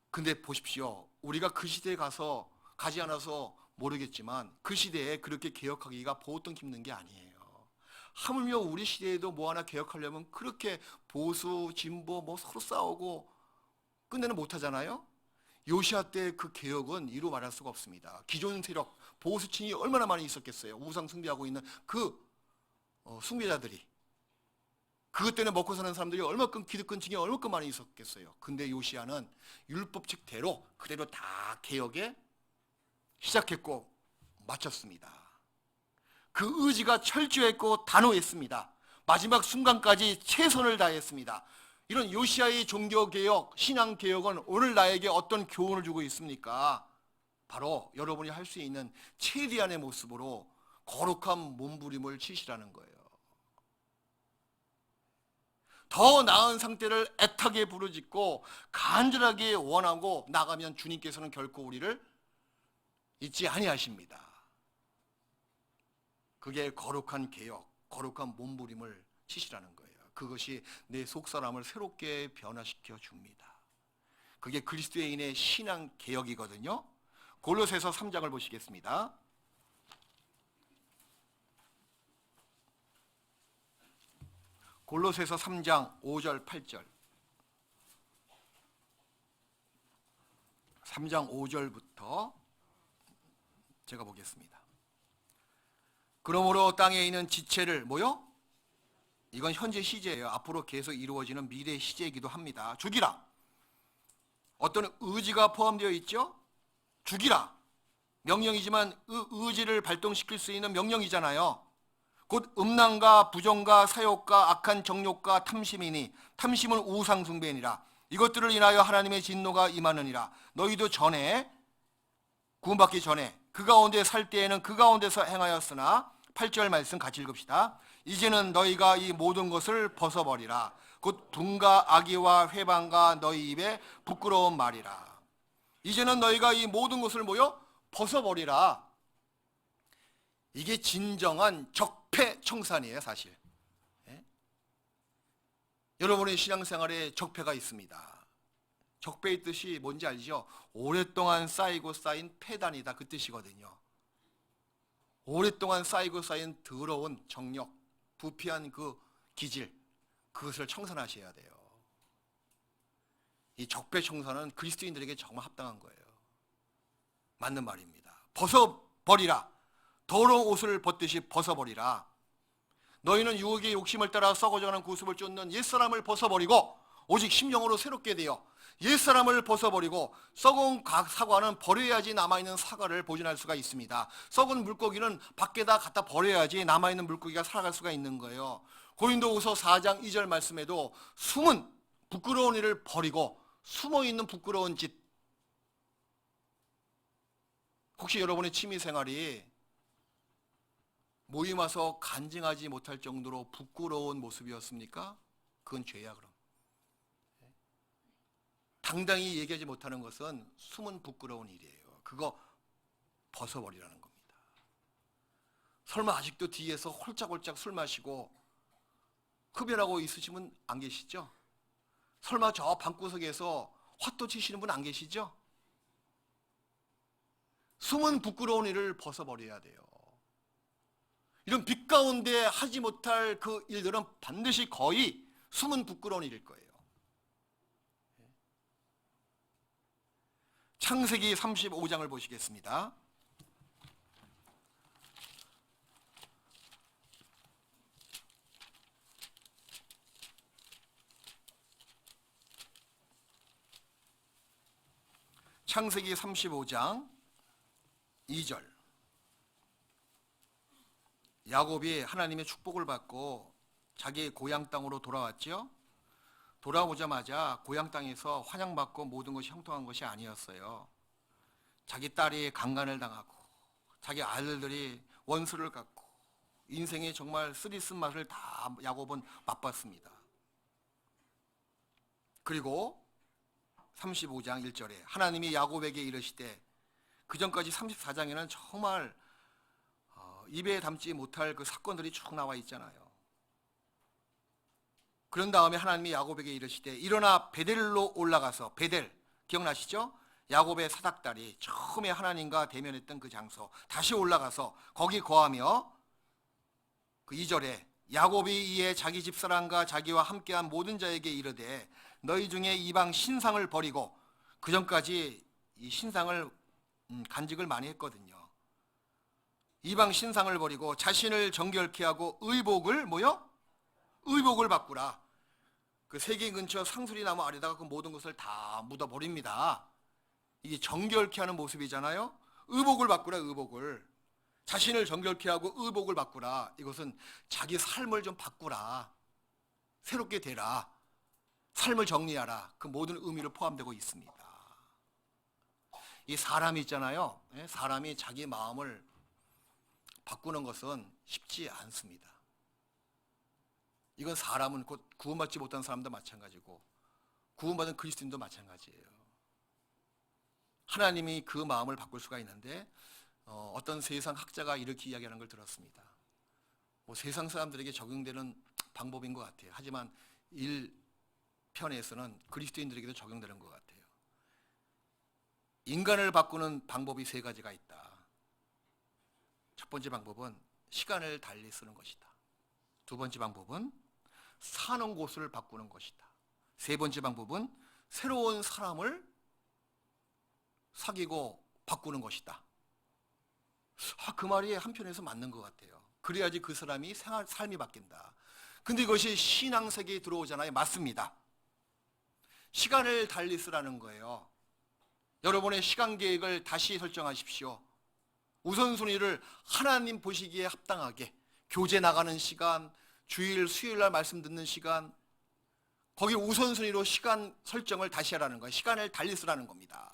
근데 보십시오. 우리가 그 시대에 가지 않아서 모르겠지만 그 시대에 그렇게 개혁하기가 보통 힘든 게 아니에요. 하물며 우리 시대에도 뭐 하나 개혁하려면 그렇게 보수, 진보 뭐 서로 싸우고 끝내는 못하잖아요. 요시야 때 그 개혁은 이루 말할 수가 없습니다. 기존 세력, 보수층이 얼마나 많이 있었겠어요. 우상 숭배하고 있는 그 숭배자들이. 그것 때문에 먹고 사는 사람들이 얼마큼 기득권층이 얼마큼 많이 있었겠어요. 근데 요시야는 율법칙대로 그대로 다 개혁에 시작했고 마쳤습니다. 그 의지가 철저했고 단호했습니다. 마지막 순간까지 최선을 다했습니다. 이런 요시야의 종교개혁, 신앙개혁은 오늘 나에게 어떤 교훈을 주고 있습니까? 바로 여러분이 할 수 있는 최대한의 모습으로 거룩한 몸부림을 치시라는 거예요. 더 나은 상태를 애타게 부르짖고 간절하게 원하고 나가면 주님께서는 결코 우리를 잊지 아니하십니다. 그게 거룩한 개혁, 거룩한 몸부림을 치시라는 거예요. 그것이 내 속사람을 새롭게 변화시켜 줍니다. 그게 그리스도인의 신앙 개혁이거든요. 골로새서 3장을 보시겠습니다. 골로새서 3장 5절 8절. 3장 5절부터 제가 보겠습니다. 그러므로 땅에 있는 지체를 뭐요? 이건 현재 시제예요. 앞으로 계속 이루어지는 미래 시제이기도 합니다. 죽이라. 어떤 의지가 포함되어 있죠? 죽이라. 명령이지만 의지를 발동시킬 수 있는 명령이잖아요. 곧 음란과 부정과 사욕과 악한 정욕과 탐심이니 탐심은 우상 숭배니라. 이것들을 인하여 하나님의 진노가 임하느니라. 너희도 전에 구원받기 전에 그 가운데 살 때에는 그 가운데서 행하였으나 8절 말씀 같이 읽읍시다. 이제는 너희가 이 모든 것을 벗어버리라. 곧 분과 악의와 회방과 너희 입에 부끄러운 말이라. 이제는 너희가 이 모든 것을 뭐요? 벗어버리라. 이게 진정한 적폐청산이에요, 사실. 예? 여러분의 신앙생활에 적폐가 있습니다. 적폐의 뜻이 뭔지 알죠? 오랫동안 쌓이고 쌓인 폐단이다, 그 뜻이거든요. 오랫동안 쌓이고 쌓인 더러운 정력, 부패한 그 기질, 그것을 청산하셔야 돼요. 이 적폐청산은 그리스도인들에게 정말 합당한 거예요. 맞는 말입니다. 벗어버리라. 더러운 옷을 벗듯이 벗어버리라. 너희는 유혹의 욕심을 따라 썩어져가는 구습을 쫓는 옛사람을 벗어버리고 오직 심령으로 새롭게 되어 옛사람을 벗어버리고 썩은 사과는 버려야지 남아있는 사과를 보존할 수가 있습니다. 썩은 물고기는 밖에다 갖다 버려야지 남아있는 물고기가 살아갈 수가 있는 거예요. 고린도후서 4장 2절 말씀에도 숨은 부끄러운 일을 버리고 숨어있는 부끄러운 짓, 혹시 여러분의 취미 생활이 모임 와서 간증하지 못할 정도로 부끄러운 모습이었습니까? 그건 죄야 그럼. 당당히 얘기하지 못하는 것은 숨은 부끄러운 일이에요. 그거 벗어버리라는 겁니다. 설마 아직도 뒤에서 홀짝홀짝 술 마시고 흡연하고 있으신 분 안 계시죠? 설마 저 방구석에서 화또 치시는 분 안 계시죠? 숨은 부끄러운 일을 벗어버려야 돼요. 이런 빛 가운데 하지 못할 그 일들은 반드시 거의 숨은 부끄러운 일일 거예요. 창세기 35장을 보시겠습니다. 창세기 35장 2절. 야곱이 하나님의 축복을 받고 자기 고향 땅으로 돌아왔죠. 돌아오자마자 고향 땅에서 환영받고 모든 것이 형통한 것이 아니었어요. 자기 딸이 강간을 당하고 자기 아들들이 원수를 갖고 인생의 정말 쓰리쓴 맛을 다 야곱은 맛봤습니다. 그리고 35장 1절에 하나님이 야곱에게 이르시되, 그 전까지 34장에는 정말 입에 담지 못할 그 사건들이 쭉 나와 있잖아요. 그런 다음에 하나님이 야곱에게 이르시되 일어나 베델로 올라가서, 베델 기억나시죠? 야곱의 사닥다리, 처음에 하나님과 대면했던 그 장소, 다시 올라가서 거기 거하며, 그 2절에 야곱이 이에 자기 집사람과 자기와 함께한 모든 자에게 이르되 너희 중에 이방 신상을 버리고, 그 전까지 이 신상을 간직을 많이 했거든요. 이방 신상을 버리고 자신을 정결케 하고 의복을 뭐요? 의복을 바꾸라. 그 세계 근처 상수리 나무 아래다가 그 모든 것을 다 묻어버립니다. 이게 정결케 하는 모습이잖아요. 의복을 바꾸라. 의복을, 자신을 정결케 하고 의복을 바꾸라. 이것은 자기 삶을 좀 바꾸라, 새롭게 되라, 삶을 정리하라, 그 모든 의미로 포함되고 있습니다. 이 사람이 있잖아요. 사람이 자기 마음을 바꾸는 것은 쉽지 않습니다. 이건 사람은 곧 구원받지 못한 사람도 마찬가지고 구원받은 그리스도인도 마찬가지예요. 하나님이 그 마음을 바꿀 수가 있는데, 어떤 세상 학자가 이렇게 이야기하는 걸 들었습니다. 뭐 세상 사람들에게 적용되는 방법인 것 같아요. 하지만 1편에서는 그리스도인들에게도 적용되는 것 같아요. 인간을 바꾸는 방법이 3가지가 있다. 첫 번째 방법은 시간을 달리 쓰는 것이다. 두 번째 방법은 사는 곳을 바꾸는 것이다. 세 번째 방법은 새로운 사람을 사귀고 바꾸는 것이다. 그 말이 한편에서 맞는 것 같아요. 그래야지 그 사람이 삶이 바뀐다. 근데 이것이 신앙세계에 들어오잖아요. 맞습니다. 시간을 달리 쓰라는 거예요. 여러분의 시간 계획을 다시 설정하십시오. 우선순위를 하나님 보시기에 합당하게, 교제 나가는 시간, 주일, 수요일날 말씀 듣는 시간, 거기 우선순위로 시간 설정을 다시 하라는 거예요. 시간을 달리 쓰라는 겁니다.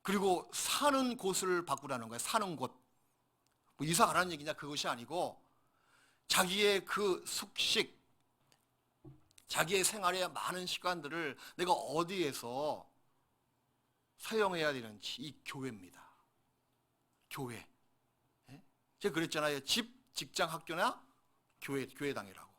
그리고 사는 곳을 바꾸라는 거예요. 사는 곳. 뭐 이사 가라는 얘기냐, 그것이 아니고 자기의 그 숙식, 자기의 생활의 많은 시간들을 내가 어디에서 사용해야 되는지, 이 교회입니다. 교회. 제가 그랬잖아요. 집, 직장, 학교나 교회당이라고.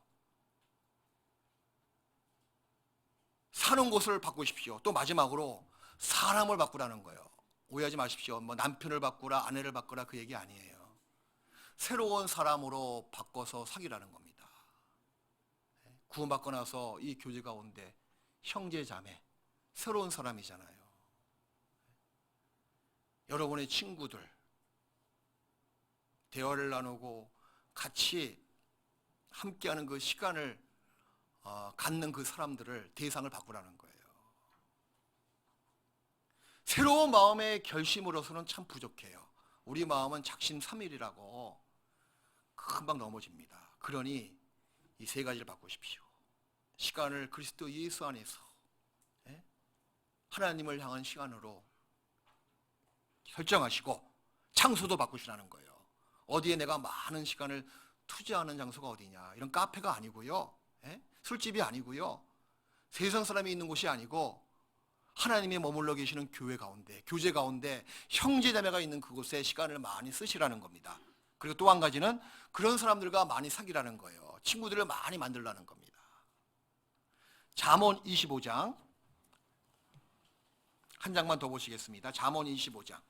사는 곳을 바꾸십시오. 또 마지막으로 사람을 바꾸라는 거예요. 오해하지 마십시오. 뭐 남편을 바꾸라, 아내를 바꾸라, 그 얘기 아니에요. 새로운 사람으로 바꿔서 사귀라는 겁니다. 구원받고 나서 이 교제 가운데 형제 자매, 새로운 사람이잖아요. 여러분의 친구들, 대화를 나누고 같이 함께하는 그 시간을 갖는 그 사람들을, 대상을 바꾸라는 거예요. 새로운 마음의 결심으로서는 참 부족해요. 우리 마음은 작심삼일이라고 금방 넘어집니다. 그러니 이 3가지를 바꾸십시오. 시간을 그리스도 예수 안에서 하나님을 향한 시간으로 결정하시고 장소도 바꾸시라는 거예요. 어디에 내가 많은 시간을 투자하는 장소가 어디냐. 이런 카페가 아니고요. 술집이 아니고요. 세상 사람이 있는 곳이 아니고 하나님이 머물러 계시는 교회 가운데, 교제 가운데 형제자매가 있는 그곳에 시간을 많이 쓰시라는 겁니다. 그리고 또 한 가지는 그런 사람들과 많이 사귀라는 거예요. 친구들을 많이 만들라는 겁니다. 잠언 25장 한 장만 더 보시겠습니다. 잠언 25장.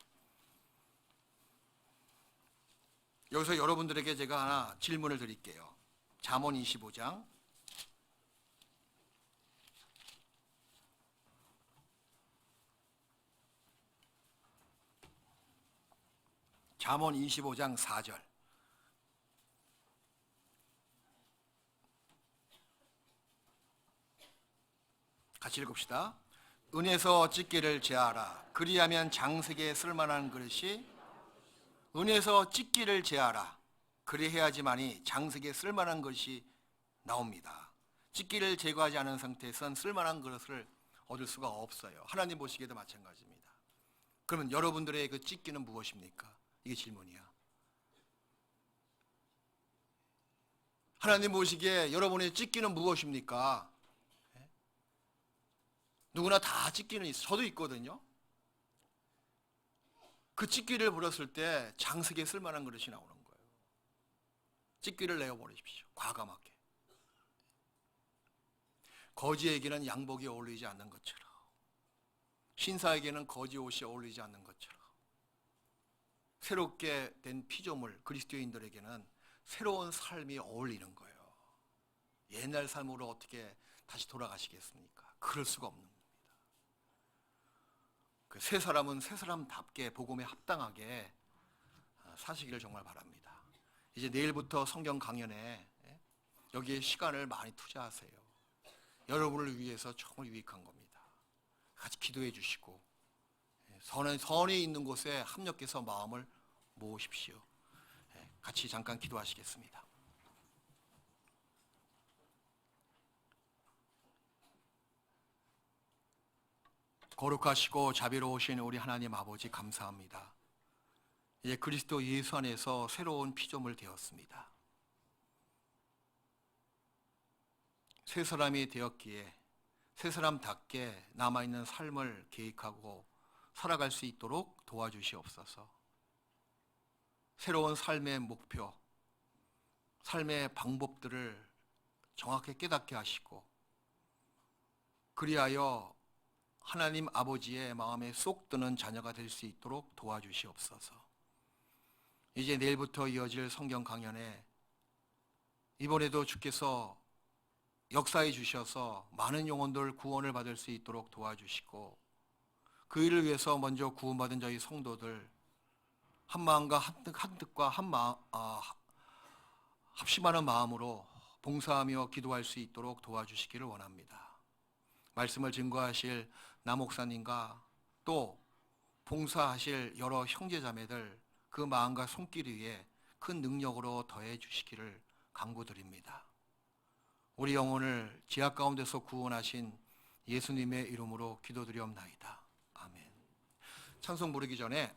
여기서 여러분들에게 제가 하나 질문을 드릴게요. 잠언 25장 잠언 25장 4절. 같이 읽읍시다. 은에서 찢기를 제하라. 그리하면 장색에 쓸만한 그릇이 은에서 찢기를 제하라. 그리해야지만이 장색에 쓸만한 것이 나옵니다. 찢기를 제거하지 않은 상태에선 쓸만한 그릇을 얻을 수가 없어요. 하나님 보시기에도 마찬가지입니다. 그러면 여러분들의 그 찢기는 무엇입니까? 이게 질문이야. 하나님 보시기에 여러분의 찢기는 무엇입니까? 누구나 다 찢기는 있어요. 저도 있거든요. 그 찢기를 버렸을 때 장색에 쓸만한 그릇이 나오는 거예요. 찢기를 내어버리십시오. 과감하게. 거지에게는 양복이 어울리지 않는 것처럼, 신사에게는 거지 옷이 어울리지 않는 것처럼, 새롭게 된 피조물 그리스도인들에게는 새로운 삶이 어울리는 거예요. 옛날 삶으로 어떻게 다시 돌아가시겠습니까? 그럴 수가 없는 겁니다. 그 새 사람은 새 사람답게 복음에 합당하게 사시기를 정말 바랍니다. 이제 내일부터 성경 강연에 여기에 시간을 많이 투자하세요. 여러분을 위해서 정말 유익한 겁니다. 같이 기도해 주시고 선에 있는 곳에 합력해서 마음을 모으십시오. 같이 잠깐 기도하시겠습니다. 거룩하시고 자비로우신 우리 하나님 아버지 감사합니다. 이제 그리스도 예수 안에서 새로운 피조물 되었습니다. 새 사람이 되었기에 새 사람답게 남아있는 삶을 계획하고 살아갈 수 있도록 도와주시옵소서. 새로운 삶의 목표, 삶의 방법들을 정확히 깨닫게 하시고 그리하여 하나님 아버지의 마음에 쏙 드는 자녀가 될 수 있도록 도와주시옵소서. 이제 내일부터 이어질 성경 강연에 이번에도 주께서 역사해 주셔서 많은 영혼들 구원을 받을 수 있도록 도와주시고 그 일을 위해서 먼저 구원받은 저희 성도들 한 마음과 한 뜻과 합심하는 마음으로 봉사하며 기도할 수 있도록 도와주시기를 원합니다. 말씀을 증거하실 나 목사님과 또 봉사하실 여러 형제자매들 그 마음과 손길 위에 큰 능력으로 더해 주시기를 간구드립니다. 우리 영혼을 지악 가운데서 구원하신 예수님의 이름으로 기도드리옵나이다. 아멘. 찬송 부르기 전에